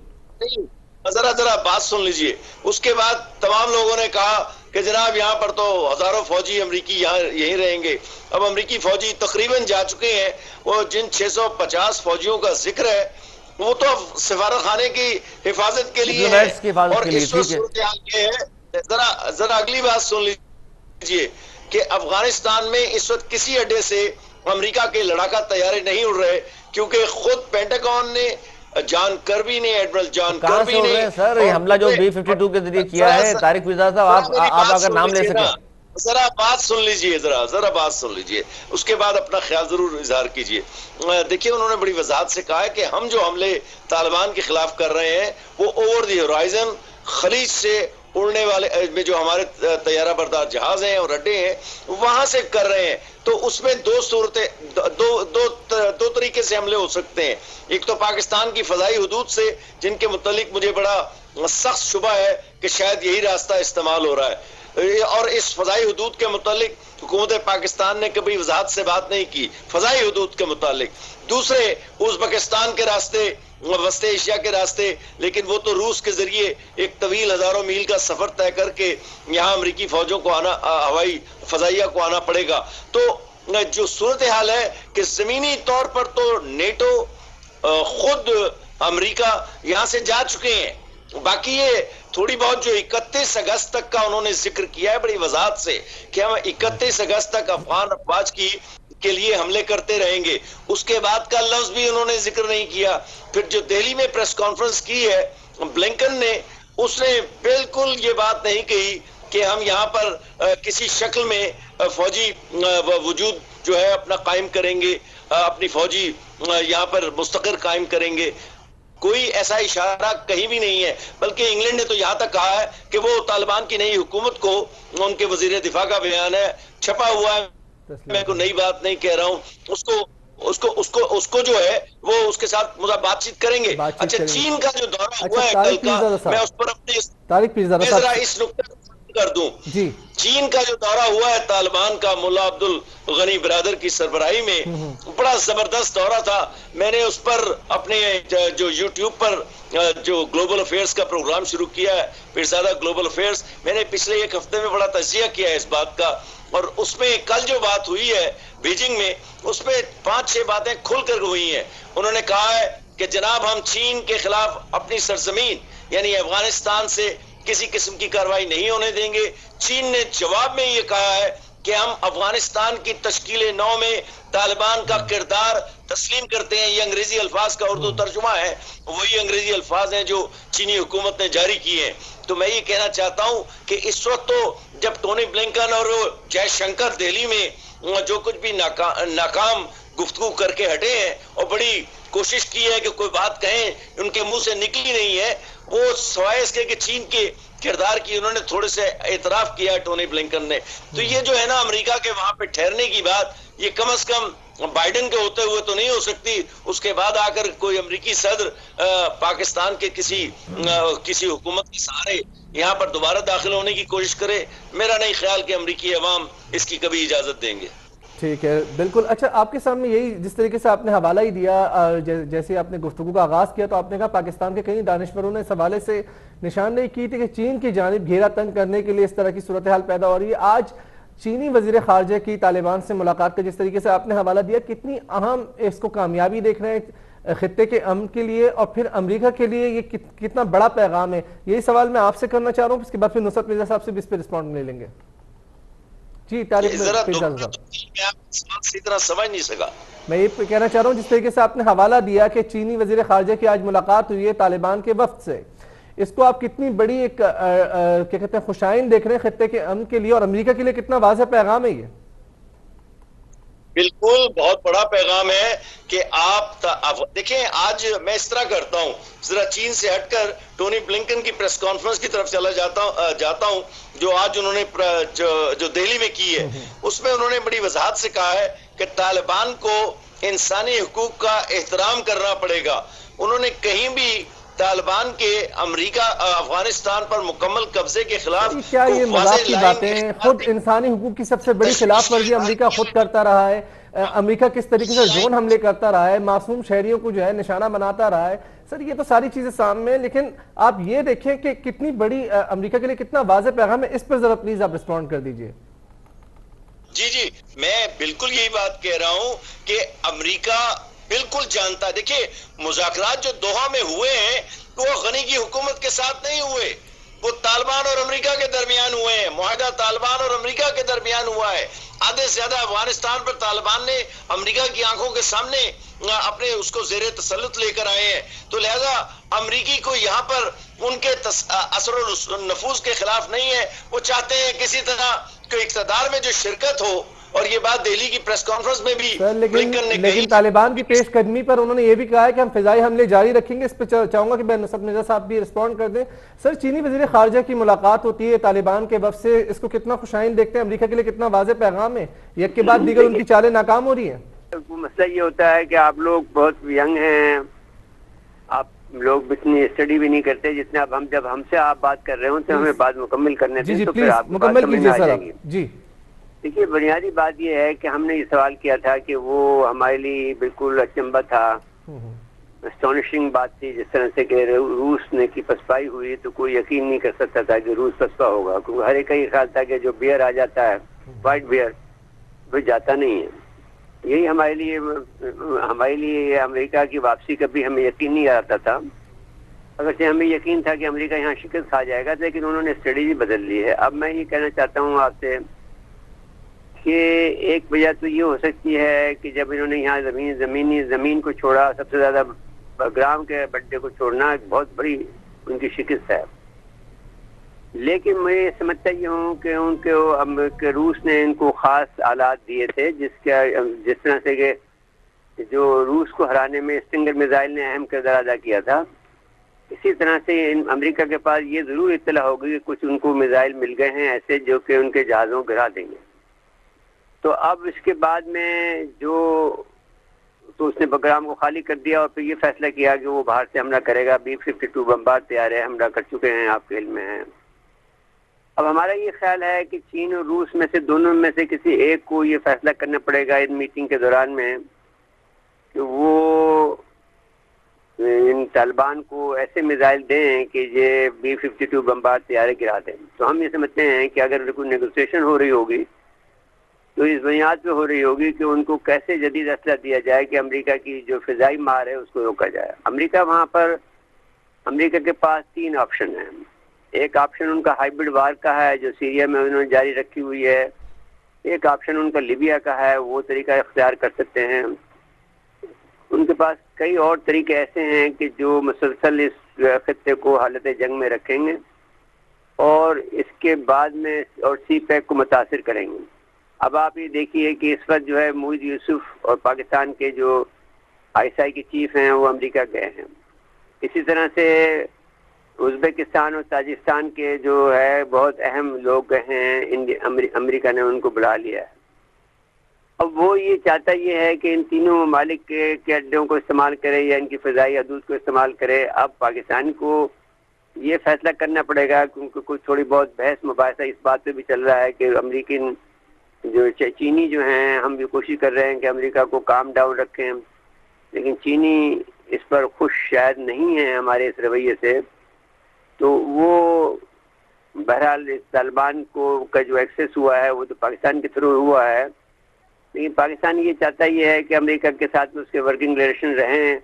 ذرا بات سن لیجئے. اس کے بعد تمام لوگوں نے کہا کہ جناب یہاں پر تو ہزاروں فوجی امریکی یہیں رہیں گے. اب امریکی فوجی تقریباً جا چکے ہیں. وہ جن 650 فوجیوں کا ذکر ہے وہ تو سفارت خانے کی حفاظت کے لیے ہے. اور اس وقت صورتحال یہ ہے، ذرا اگلی بات سن لیجئے کہ افغانستان میں اس وقت کسی اڈے سے امریکہ کے لڑاکا طیارے نہیں اڑ رہے، کیونکہ خود پینٹاگون نے، جان کربی نے، ایڈمرل جان کربی نے، سر یہ حملہ جو B-52 کے ذریعے کیا ہے، طارق پیرزادہ صاحب آپ اگر نام لے سکیں. ذرا بات سن لیجئے، ذرا بات سن لیجئے، اس کے بعد اپنا خیال ضرور اظہار کیجئے. دیکھیے انہوں نے بڑی وضاحت سے کہا ہے کہ ہم جو حملے طالبان کے خلاف کر رہے ہیں وہ اوور دی ہورائزن، خلیج سے اڑنے والے میں جو ہمارے طیارہ بردار جہاز ہیں اور اڈے ہیں وہاں سے کر رہے ہیں. تو اس میں دو طریقے سے حملے ہو سکتے ہیں. ایک تو پاکستان کی فضائی حدود سے، جن کے متعلق مجھے بڑا سخت شبہ ہے کہ شاید یہی راستہ استعمال ہو رہا ہے، اور اس فضائی حدود کے متعلق حکومت پاکستان نے کبھی وضاحت سے بات نہیں کی فضائی حدود کے متعلق. دوسرے ازبکستان کے راستے، وسط ایشیا کے راستے، لیکن وہ تو روس کے ذریعے ایک طویل ہزاروں میل کا سفر طے کر کے یہاں امریکی فوجوں کو آنا، ہوائی فضائیہ کو آنا پڑے گا. تو جو صورتحال ہے کہ زمینی طور پر تو نیٹو، خود امریکہ یہاں سے جا چکے ہیں. باقی یہ تھوڑی بہت جو 31 اگست تک کا انہوں نے ذکر کیا ہے بڑی وضاحت سے کہ ہم 31 اگست تک افغان افواج کے لیے حملے کرتے رہیں گے، اس کے بعد کا لفظ بھی انہوں نے ذکر نہیں کیا. پھر جو دہلی میں پریس کانفرنس کی ہے بلنکن نے، اس نے بالکل یہ بات نہیں کہی کہ ہم یہاں پر کسی شکل میں فوجی وجود جو ہے اپنا قائم کریں گے، اپنی فوجی یہاں پر مستقر قائم کریں گے. کوئی ایسا اشارہ کہیں بھی نہیں ہے، بلکہ انگلینڈ نے تو یہاں تک کہا ہے کہ وہ طالبان کی نئی حکومت کو، ان کے وزیر دفاع کا بیان ہے چھپا ہوا ہے، میں کوئی نئی بات نہیں کہہ رہا ہوں، اس کو جو ہے وہ اس کے ساتھ بات چیت کریں گے. اچھا چین کا جو دورہ ہوا ہے کل کا، میں اس پر اپنی ذرا اس نقطے کر دوں. چین کا جو دورہ ہوا ہے طالبان کا ملا عبد الغنی برادر کی سربراہی میں، بڑا زبردست دورہ تھا. میں نے اس پر اپنے جو یوٹیوب پر جو گلوبل افیئرز کا پروگرام شروع کیا ہے، پیرزادہ گلوبل افیئرز، میں نے پچھلے ایک ہفتے میں بڑا تجزیہ کیا ہے اس بات کا. اور اس میں کل جو بات ہوئی ہے بیجنگ میں، اس میں 5-6 باتیں کھل کر ہوئی ہیں. انہوں نے کہا ہے کہ جناب ہم چین کے خلاف اپنی سرزمین یعنی افغانستان سے کسی قسم کی کارروائی نہیں ہونے دیں گے. چین نے جواب میں یہ کہا ہے کہ ہم افغانستان کی تشکیل نو میں طالبان کا کردار تسلیم کرتے ہیں. یہ انگریزی الفاظ کا اردو ترجمہ ہے، وہی انگریزی الفاظ ہیں جو چینی حکومت نے جاری کیے ہیں. تو میں یہ کہنا چاہتا ہوں کہ اس وقت تو جب ٹونی بلنکن اور جے شنکر دہلی میں جو کچھ بھی ناکام گفتگو کر کے ہٹے ہیں اور بڑی کوشش کی ہے کہ کوئی بات کہیں، ان کے منہ سے نکلی نہیں ہے. وہ سوائے اس کے کہ چین کے کردار کی انہوں نے تھوڑے سے اعتراف کیا ہے ٹونی بلنکن نے. تو یہ جو ہے نا امریکہ کے وہاں پہ ٹھہرنے کی بات، یہ کم از کم بائیڈن کے ہوتے ہوئے تو نہیں ہو سکتی. اس کے بعد آ کر کوئی امریکی صدر پاکستان کے کسی حکومت کے سہارے یہاں پر دوبارہ داخل ہونے کی کوشش کرے، میرا نہیں خیال کہ امریکی عوام اس کی کبھی اجازت دیں گے. ٹھیک ہے، بالکل. اچھا آپ کے سامنے یہی جس طریقے سے آپ نے حوالہ ہی دیا، جیسے آپ نے گفتگو کا آغاز کیا تو آپ نے کہا پاکستان کے کئی دانشوروں نے اس حوالے سے نشاندہی کی تھی کہ چین کی جانب گھیرا تنگ کرنے کے لیے اس طرح کی صورتحال پیدا ہو رہی ہے. آج چینی وزیر خارجہ کی طالبان سے ملاقات کا جس طریقے سے آپ نے حوالہ دیا، کتنی اہم اس کو کامیابی دیکھ رہے ہیں خطے کے امن کے لیے اور پھر امریکہ کے لیے یہ کتنا بڑا پیغام ہے؟ یہی سوال میں آپ سے کرنا چاہ رہا ہوں، اس کے بعد پھر نصرت مرزا صاحب سے بھی اس پہ رسپونڈ لے لیں گے. جی طارق طرح سمجھ نہیں سکا. میں یہ کہنا چاہ رہا ہوں جس طریقے سے آپ نے حوالہ دیا کہ چینی وزیر خارجہ کی آج ملاقات ہوئی ہے طالبان کے وفد سے، اس کو آپ کتنی بڑی ایک کیا کہتے ہیں خوشائن دیکھ رہے ہیں خطے کے امن کے لیے، اور امریکہ کے لیے کتنا واضح پیغام ہے یہ؟ بالکل بہت بڑا پیغام ہے کہ آپ دیکھیں. آج میں اس طرح کرتا ہوں، ذرا چین سے ہٹ کر ٹونی بلنکن کی پریس کانفرنس کی طرف چلا جاتا ہوں جو آج انہوں نے جو دہلی میں کی ہے. اس میں انہوں نے بڑی وضاحت سے کہا ہے کہ طالبان کو انسانی حقوق کا احترام کرنا پڑے گا. انہوں نے کہیں بھی طالبان کے امریکہ افغانستان پر مکمل قبضے کے خلاف کیا یہ مذاق کی باتیں؟ خود انسانی حقوق کی سب سے بڑی خلاف ورزی امریکہ خود کرتا رہا ہے. امریکہ کس طریقے سے ڈرون حملے کرتا رہا ہے، معصوم شہریوں کو جو ہے نشانہ بناتا رہا ہے. سر یہ تو ساری چیزیں سامنے ہیں، لیکن آپ یہ دیکھیں کہ کتنی بڑی امریکہ کے لیے کتنا واضح پیغام ہے. اس پر ذرا پلیز آپ رسپونڈ کر دیجئے. جی میں بالکل یہی بات کہہ رہا ہوں کہ امریکہ بالکل جانتا ہے. دیکھیں مذاکرات جو دوحہ میں ہوئے ہیں وہ غنی کی حکومت کے ساتھ نہیں ہوئے، وہ طالبان اور امریکہ کے درمیان ہوئے ہیں. معاہدہ طالبان اور امریکہ کے درمیان ہوا ہے. آدھے سے زیادہ افغانستان پر طالبان نے امریکہ کی آنکھوں کے سامنے اپنے اس کو زیر تسلط لے کر آئے ہیں. تو لہذا امریکی کو یہاں پر ان کے اثر و نفوذ کے خلاف نہیں ہے. وہ چاہتے ہیں کسی طرح کہ اقتدار میں جو شرکت ہو، اور یہ بات دہلی کی پریس کانفرنس میں بھی بلنکن نے کہی. لیکن طالبان کی پیش قدمی پر انہوں نے یہ بھی کہا ہے کہ ہم فضائی حملے جاری رکھیں گے. اس پہ چاہوں گا کہ نصرت مرزا صاحب بھی رسپونڈ کر دیں. سر چینی وزیر خارجہ کی ملاقات ہوتی ہے طالبان کے وفد سے، اس کو کتنا خوشائن دیکھتے ہیں؟ امریکہ کے لیے کتنا واضح پیغام ہے؟ یک کے بعد دیگر ان کی چالیں ناکام ہو رہی ہیں. مسئلہ یہ ہوتا ہے کہ آپ لوگ بہت ینگ ہیں، آپ لوگ اتنی اسٹڈی بھی نہیں کرتے جتنے اب جب ہم سے آپ بات کر رہے ہوں تو ہمیں بات مکمل کرنے دیں تو پھر آپ بات سمجھ میں آ جائے گی. جی دیکھیے بنیادی بات یہ ہے کہ ہم نے یہ سوال کیا تھا کہ وہ ہمارے لیے بالکل اچنبھا تھا، اسٹونشنگ بات تھی، جس طرح سے کہ روس نے کی پسپائی ہوئی تو کوئی یقین نہیں کر سکتا تھا کہ روس پسپا ہوگا، کیونکہ ہر ایک کا یہ خیال تھا کہ جو بیئر آ جاتا ہے وائٹ بیئر وہ جاتا نہیں ہے. یہی ہمارے لیے امریکہ کی واپسی کا بھی ہمیں یقین نہیں آتا تھا. اگرچہ ہمیں یقین تھا کہ امریکہ یہاں شکست کھا جائے گا، لیکن انہوں نے اسٹریٹجی بدل لی ہے. اب میں یہ کہنا چاہتا ہوں آپ سے کہ ایک وجہ تو یہ ہو سکتی ہے کہ جب انہوں نے یہاں زمین کو چھوڑا، سب سے زیادہ گرام کے بڈے کو چھوڑنا ایک بہت بڑی ان کی شکست ہے. لیکن میں سمجھتا یہ ہوں کہ ان کے روس نے ان کو خاص آلات دیے تھے جس طرح سے کہ جو روس کو ہرانے میں اسٹنگر میزائل نے اہم کردار ادا کیا تھا، اسی طرح سے امریکہ کے پاس یہ ضرور اطلاع ہوگی کہ کچھ ان کو میزائل مل گئے ہیں ایسے جو کہ ان کے جہازوں گرا دیں گے. تو اب اس کے بعد میں تو اس نے بگرام کو خالی کر دیا اور پھر یہ فیصلہ کیا کہ وہ باہر سے حملہ کرے گا. B-52 بمبار تیار ہے، حملہ کر چکے ہیں، آپ کے علم میں ہیں. اب ہمارا یہ خیال ہے کہ چین اور روس میں سے دونوں میں سے کسی ایک کو یہ فیصلہ کرنا پڑے گا ان میٹنگ کے دوران میں کہ وہ ان طالبان کو ایسے میزائل دیں کہ یہ B-52 بمبار طیارے گرا دیں. تو ہم یہ سمجھتے ہیں کہ اگر کوئی نیگوسیشن ہو رہی ہوگی تو اس بنیاد پہ ہو رہی ہوگی کہ ان کو کیسے جدید اسلحہ دیا جائے کہ امریکہ کی جو فضائی مار ہے اس کو روکا جائے. امریکہ کے پاس 3 آپشن ہیں. ایک آپشن ان کا ہائیبرڈ وار کا ہے جو سیریا میں انہوں نے جاری رکھی ہوئی ہے. ایک آپشن ان کا لیبیا کا ہے، وہ طریقہ اختیار کر سکتے ہیں. ان کے پاس کئی اور طریقے ایسے ہیں کہ جو مسلسل اس خطے کو حالت جنگ میں رکھیں گے اور اس کے بعد میں اور سی پیک کو متاثر کریں گے. اب آپ یہ دیکھیے کہ اس وقت جو ہے موعید یوسف اور پاکستان کے جو ISI کے چیف ہیں وہ امریکہ گئے ہیں. اسی طرح سے ازبکستان اور تاجکستان کے جو ہے بہت اہم لوگ گئے ہیں، امریکہ نے ان کو بلا لیا ہے. اب وہ یہ چاہتا یہ ہے کہ ان تینوں ممالک کے اڈوں کو استعمال کرے یا ان کی فضائی حدود کو استعمال کرے. اب پاکستان کو یہ فیصلہ کرنا پڑے گا کیونکہ کچھ تھوڑی بہت بحث مباحثہ اس بات پہ بھی چل رہا ہے کہ امریکن جو چینی جو ہیں، ہم بھی کوشش کر رہے ہیں کہ امریکہ کو کام ڈاؤن رکھیں، لیکن چینی اس پر خوش شاید نہیں ہیں ہمارے اس رویے سے. تو وہ بہرحال طالبان کا جو ایکسیس ہوا ہے وہ تو پاکستان کے تھرو ہوا ہے، لیکن پاکستان یہ چاہتا یہ ہے کہ امریکہ کے ساتھ میں اس کے ورکنگ ریلیشن رہیں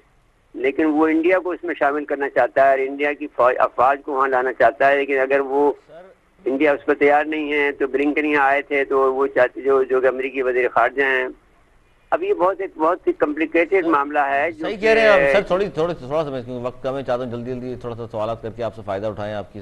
لیکن وہ انڈیا کو اس میں شامل کرنا چاہتا ہے اور انڈیا کی افواج کو وہاں لانا چاہتا ہے. لیکن اگر وہ انڈیا اس پر تیار نہیں ہے تو بلنکن یہاں آئے تھے تو وہ چاہتے جو کہ امریکی وزیر خارجہ ہیں. اب یہ بہت ہی کمپلیکیٹڈ معاملہ ہے. صحیح کہہ رہے ہیں سر. تھوڑا سا میں وقت کم ہے, چاہتا ہوں جلدی تھوڑا سا سوالات کر کے آپ سے فائدہ اٹھائیں آپ کی.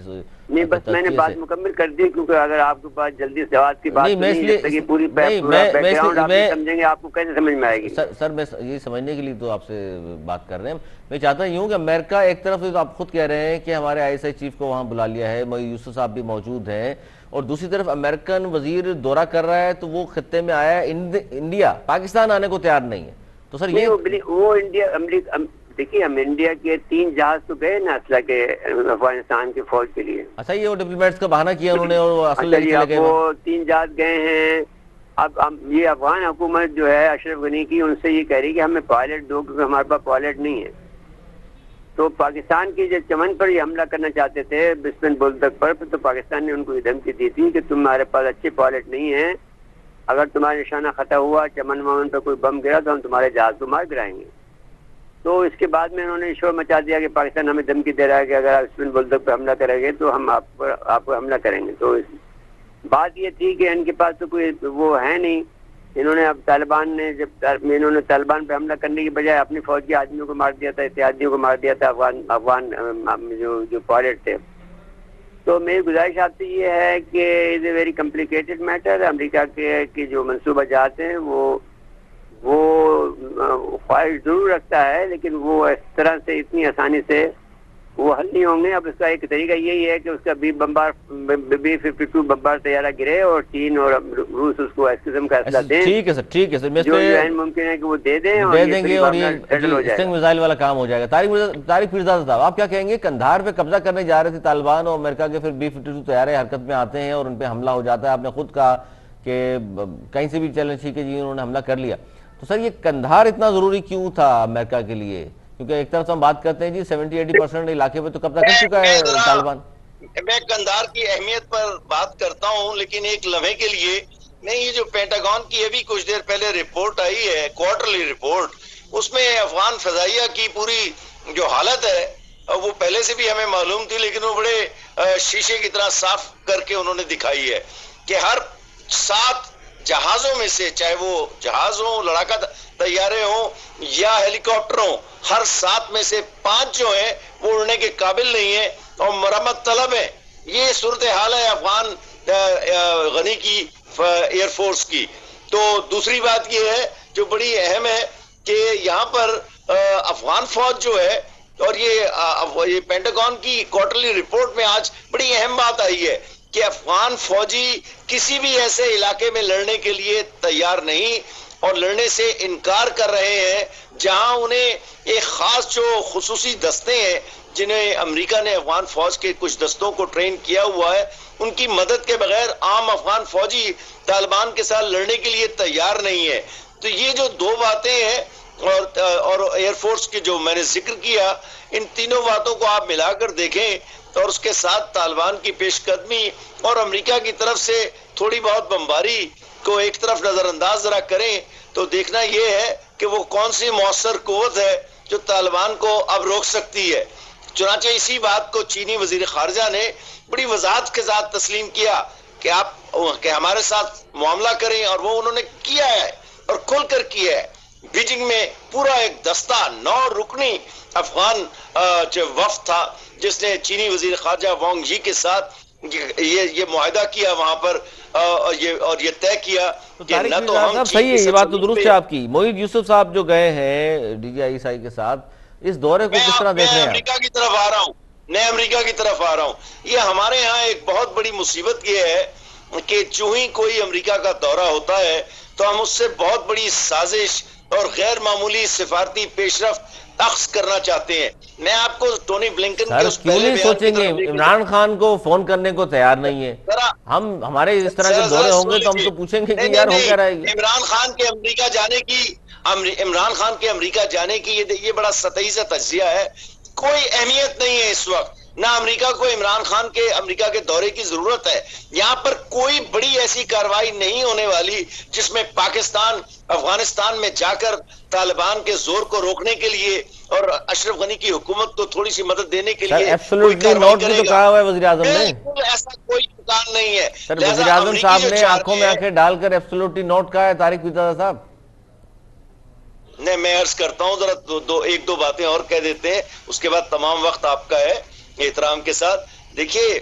نہیں بس میں نے بات مکمل کر دی, کیونکہ اگر آپ کے پاس جلدی سوال کی بات نہیں پوری بیک گراؤنڈ آپ سمجھیں گے, آپ کو کیسے سمجھ میں آئے گی؟ سر میں یہ سمجھنے کے لیے تو آپ سے بات کر رہے ہیں. میں چاہتا ہوں کہ امریکہ ایک طرف سے تو آپ خود کہہ رہے ہیں کہ ہمارے ISI چیف کو وہاں بلا لیا ہے, معید یوسف صاحب بھی موجود ہیں, اور دوسری طرف امریکن وزیر دورہ کر رہا ہے تو وہ خطے میں آیا ہے, انڈیا پاکستان آنے کو تیار نہیں ہے. تو سر یہ وہ انڈیا امریکہ, دیکھیے ہم انڈیا کے 3 جہاز تو گئے نا اسلحہ کے افغانستان کی فوج کے لیے. اچھا یہ وہ ڈپلومیٹس کا بہانہ کیا انہوں نے اور اصل لے کے چلے گئے. وہ 3 جہاز گئے ہیں. اب یہ افغان حکومت جو ہے اشرف غنی کی, ان سے یہ کہہ رہی کہ ہمیں پائلٹ دو, کیونکہ ہمارے پاس پائلٹ نہیں ہے. تو پاکستان کی جو چمن پر یہ حملہ کرنا چاہتے تھے بسمن بولدک پر, تو پاکستان نے ان کو یہ دھمکی دی تھی کہ تمہارے پاس اچھے پائلٹ نہیں ہیں, اگر تمہارا نشانہ خطا ہوا, چمن ومن پہ کوئی بم گرا تو ہم تمہارے جہاز کو مار گرائیں گے. تو اس کے بعد میں انہوں نے شور مچا دیا کہ پاکستان ہمیں دھمکی دے رہا ہے کہ اگر آپ بسمن بولدک پہ حملہ کریں گے تو ہم آپ کو حملہ کریں گے. تو بات یہ تھی کہ ان کے پاس تو کوئی وہ ہے نہیں. انہوں نے اب انہوں نے طالبان پہ حملہ کرنے کی بجائے اپنی فوج کے آدمیوں کو مار دیا تھا, اتحادیوں کو مار دیا تھا, افغان جو پائلٹ تھے. تو میری گزارش آپ سے یہ ہے کہ از اے ویری کمپلیکیٹڈ میٹر. امریکہ کے جو منصوبہ جات ہیں وہ خواہش ضرور رکھتا ہے, لیکن وہ اس طرح سے اتنی آسانی سے وہ حل نہیں ہوں گے. اب اس کا ایک طریقہ یہی ہے کہ اس کا B-52 بمبار طیارہ گرے اور چین اور روس اس کو اس قسم کا اسلحہ دیں. ٹھیک ہے سر, جو ممکن ہے کہ وہ دے دیں گے اور یہ اسٹنگ میزائل والا کام ہو جائے گا. طارق پیرزادہ صاحب, آپ کیا کہیں گے؟ قندھار پہ قبضہ کرنے جا رہے تھے طالبان اور امریکہ کے پھر B-52 طیارے حرکت میں آتے ہیں اور ان پہ حملہ ہو جاتا ہے. آپ نے خود کہا کہ کہیں سے بھی چیلنج تھی کہ جی انہوں نے حملہ کر لیا. تو سر یہ قندھار اتنا ضروری کیوں تھا امریکہ کے لیے؟ کیونکہ ایک طرف ہم بات کرتے ہیں جی 70-80% علاقے پہ تو قبضہ کر چکا ہے طالبان. میں قندھار کی اہمیت پر بات کرتا ہوں, لیکن ایک لمحے کے لیے میں یہ جو پینٹاگون کی ابھی کچھ دیر پہلے رپورٹ آئی ہے, کوارٹرلی رپورٹ, اس میں افغان فضائیہ کی پوری جو حالت ہے وہ پہلے سے بھی ہمیں معلوم تھی, لیکن وہ بڑے شیشے کی طرح صاف کر کے انہوں نے دکھائی ہے کہ ہر 7 جہازوں میں سے, چاہے وہ جہاز ہوں, لڑاکا طیارے ہوں یا ہیلی کاپٹر ہوں, ہر 7 میں سے 5 جو ہیں وہ اڑنے کے قابل نہیں ہیں اور مرمت طلب ہیں. یہ صورتحال ہے افغان غنی کی ایئر فورس کی. تو دوسری بات یہ ہے جو بڑی اہم ہے کہ یہاں پر افغان فوج جو ہے, اور یہ پینٹاگون کی کوارٹرلی رپورٹ میں آج بڑی اہم بات آئی ہے کہ افغان فوجی کسی بھی ایسے علاقے میں لڑنے کے لیے تیار نہیں اور لڑنے سے انکار کر رہے ہیں جہاں انہیں ایک خاص جو خصوصی دستے ہیں جنہیں امریکہ نے افغان فوج کے کچھ دستوں کو ٹرین کیا ہوا ہے, ان کی مدد کے بغیر عام افغان فوجی طالبان کے ساتھ لڑنے کے لیے تیار نہیں ہے. تو یہ جو 2 باتیں ہیں اور ایئر فورس کی جو میں نے ذکر کیا, ان تینوں باتوں کو آپ ملا کر دیکھیں اور اس کے ساتھ طالبان کی پیش قدمی اور امریکہ کی طرف سے تھوڑی بہت بمباری کو ایک طرف نظر انداز ذرا کریں تو دیکھنا یہ ہے کہ وہ کون سی مؤثر قوت ہے جو طالبان کو اب روک سکتی ہے. چنانچہ اسی بات کو چینی وزیر خارجہ نے بڑی وضاحت کے ساتھ تسلیم کیا کہ ہمارے ساتھ معاملہ کریں, اور وہ انہوں نے کیا ہے اور کھل کر کیا ہے. بیجنگ میں پورا ایک دستہ 9 رکنی افغان جو وفد تھا جس نے چینی وزیر خارجہ وانگ یی کے ساتھ یہ معاہدہ کیا وہاں پر اور یہ طے کیا کہ نہ تو ہم صحیح ہے. یہ بات تو درست ہے آپ کی. معید یوسف صاحب جو گئے ہیں DJI کے ساتھ, اس دورے کو کس طرح دیکھ رہے ہیں؟ میں امریکہ کی طرف آ رہا ہوں. یہ ہمارے ہاں ایک بہت بڑی مصیبت یہ ہے کہ جو ہی کوئی امریکہ کا دورہ ہوتا ہے تو ہم اس سے بہت بڑی سازش اور غیر معمولی سفارتی پیشرفت اخذ کرنا چاہتے ہیں. میں آپ کو ٹونی بلنکن کے اس کیوں نہیں سوچیں گے عمران خان کو فون کرنے کو تیار نہیں ہے؟ ہمارے اس طرح کے دورے ہوں گے تو ہم تو پوچھیں گے کہ یار ہو کیا رہے گی. عمران خان کے امریکہ جانے کی یہ بڑا سطحی سے تجزیہ ہے. کوئی اہمیت نہیں ہے اس وقت, نہ امریکہ کو عمران خان کے امریکہ کے دورے کی ضرورت ہے. یہاں پر کوئی بڑی ایسی کارروائی نہیں ہونے والی جس میں پاکستان افغانستان میں جا کر طالبان کے زور کو روکنے کے لیے اور اشرف غنی کی حکومت کو تھوڑی سی مدد دینے کے سر لیے ایبسولوٹلی نوٹ بھی تو کہا ہوا ہے وزیر اعظم نے. بالکل ایسا کوئی امکان نہیں ہے. سر وزیر اعظم صاحب نے آنکھوں میں آنکھیں ڈال کر ایبسولوٹلی نوٹ کہا ہے طارق پیرزادہ صاحب. نہیں میں عرض کرتا ہوں ذرا ایک دو باتیں اور کہہ دیتے ہیں, اس کے بعد تمام وقت آپ کا ہے احترام کے ساتھ. دیکھیے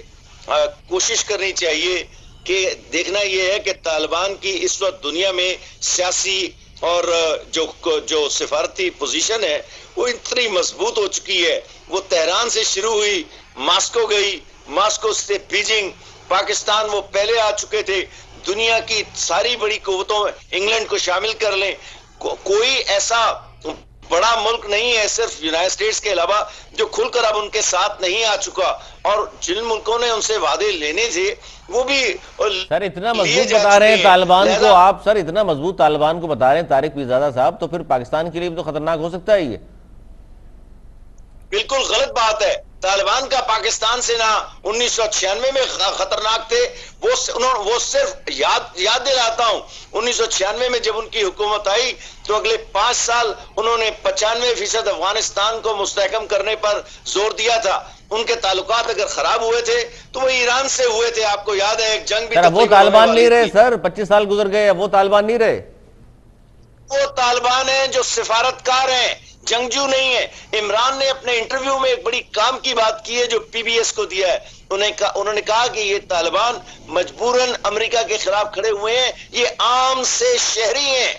کوشش کرنی چاہیے کہ دیکھنا یہ ہے کہ طالبان کی اس وقت دنیا میں سیاسی اور جو سفارتی پوزیشن ہے وہ اتنی مضبوط ہو چکی ہے. وہ تہران سے شروع ہوئی, ماسکو گئی, ماسکو سے بیجنگ, پاکستان وہ پہلے آ چکے تھے. دنیا کی ساری بڑی قوتوں میں انگلینڈ کو شامل کر لیں, کوئی ایسا بڑا ملک نہیں ہے صرف یونائٹڈ اسٹیٹس کے علاوہ جو کھل کر اب ان کے ساتھ نہیں آ چکا. اور جن ملکوں نے ان سے وعدے لینے تھے وہ بھی سر اتنا مضبوط بتا رہے ہیں طالبان کو آپ, سر اتنا مضبوط طالبان کو بتا رہے ہیں طارق پیرزادہ صاحب, تو پھر پاکستان کے لیے بھی تو خطرناک ہو سکتا ہے یہ. بالکل غلط بات ہے. طالبان کا پاکستان سے نہ 1996 میں خطرناک تھے. وہ صرف یاد دلاتا ہوں 1996 میں جب ان کی حکومت آئی تو اگلے 5 سال انہوں نے 95% افغانستان کو مستحکم کرنے پر زور دیا تھا. ان کے تعلقات اگر خراب ہوئے تھے تو وہ ایران سے ہوئے تھے. آپ کو یاد ہے ایک جنگ بھی سر وہ طالبان نہیں رہے سر, 25 سال گزر گئے, وہ طالبان نہیں رہے. وہ طالبان ہیں جو سفارتکار ہیں, جنگجو نہیں ہے. عمران نے اپنے انٹرویو میں ایک بڑی کام کی بات کی ہے جو پی بی ایس کو دیا ہے. انہوں نے کہا کہ یہ طالبان مجبوراً امریکہ کے خلاف کھڑے ہوئے ہیں, یہ عام سے شہری ہیں.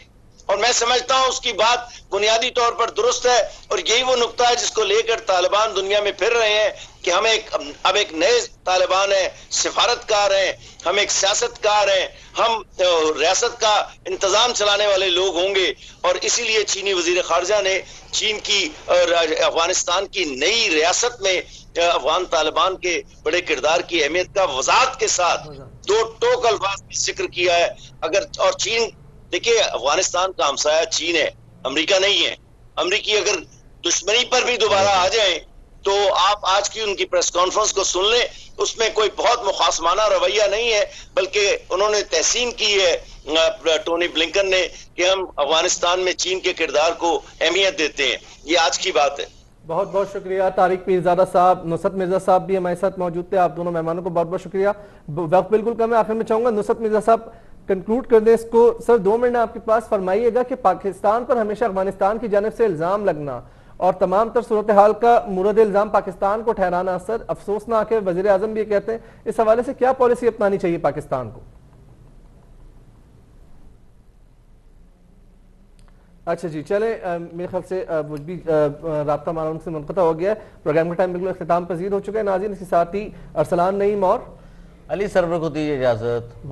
اور میں سمجھتا ہوں اس کی بات بنیادی طور پر درست ہے, اور یہی وہ نقطہ ہے جس کو لے کر طالبان دنیا میں پھر رہے ہیں کہ ہم اب ایک نئے طالبان ہیں, سفارتکار ہیں, ہم ایک سیاستکار ہیں, ہم ریاست کا انتظام چلانے والے لوگ ہوں گے. اور اسی لیے چینی وزیر خارجہ نے چین کی افغانستان کی نئی ریاست میں افغان طالبان کے بڑے کردار کی اہمیت کا وضاحت کے ساتھ 2 ٹوک الفاظ میں ذکر کیا ہے. اور چین, دیکھیے افغانستان کا ہمسایہ چین ہے, امریکہ نہیں ہے. امریکی اگر دشمنی پر بھی دوبارہ آ جائیں تو آپ آج کی ان کی پریس کانفرنس کو سن لیں, اس میں کوئی بہت مخاصمانہ رویہ نہیں ہے, بلکہ انہوں نے تحسین کی ہے ٹونی بلنکن نے کہ ہم افغانستان میں چین کے کردار کو اہمیت دیتے ہیں. یہ آج کی بات ہے. بہت بہت شکریہ طارق پیرزادہ صاحب. نصرت مرزا صاحب بھی ہمارے ساتھ موجود تھے. آپ دونوں مہمانوں کو بہت بہت شکریہ. وقت بالکل کم ہے, آخر میں چاہوں گا نصرت مرزا صاحب کنکلوڈ کر دیں اس کو. سر 2 منٹ آپ کے پاس, فرمائیے گا کہ پاکستان پر ہمیشہ افغانستان کی جانب سے الزام لگنا اور تمام تر صورتحال کا مورد الزام پاکستان کو ٹھہرانا سر افسوسناک ہے. وزیر اعظم بھی یہ کہتے ہیں. اس حوالے سے کیا پالیسی اپنانی چاہیے پاکستان کو؟ اچھا جی چلیں, میرے خیال سے وہ بھی رابطہ ہمارا ان سے منقطع ہو گیا ہے. پروگرام کا ٹائم بالکل اختتام پذیر ہو چکا ہے. ناظرین اس کے ساتھ ہی ارسلان نعیم اور علی سرور کو دیجیے اجازت.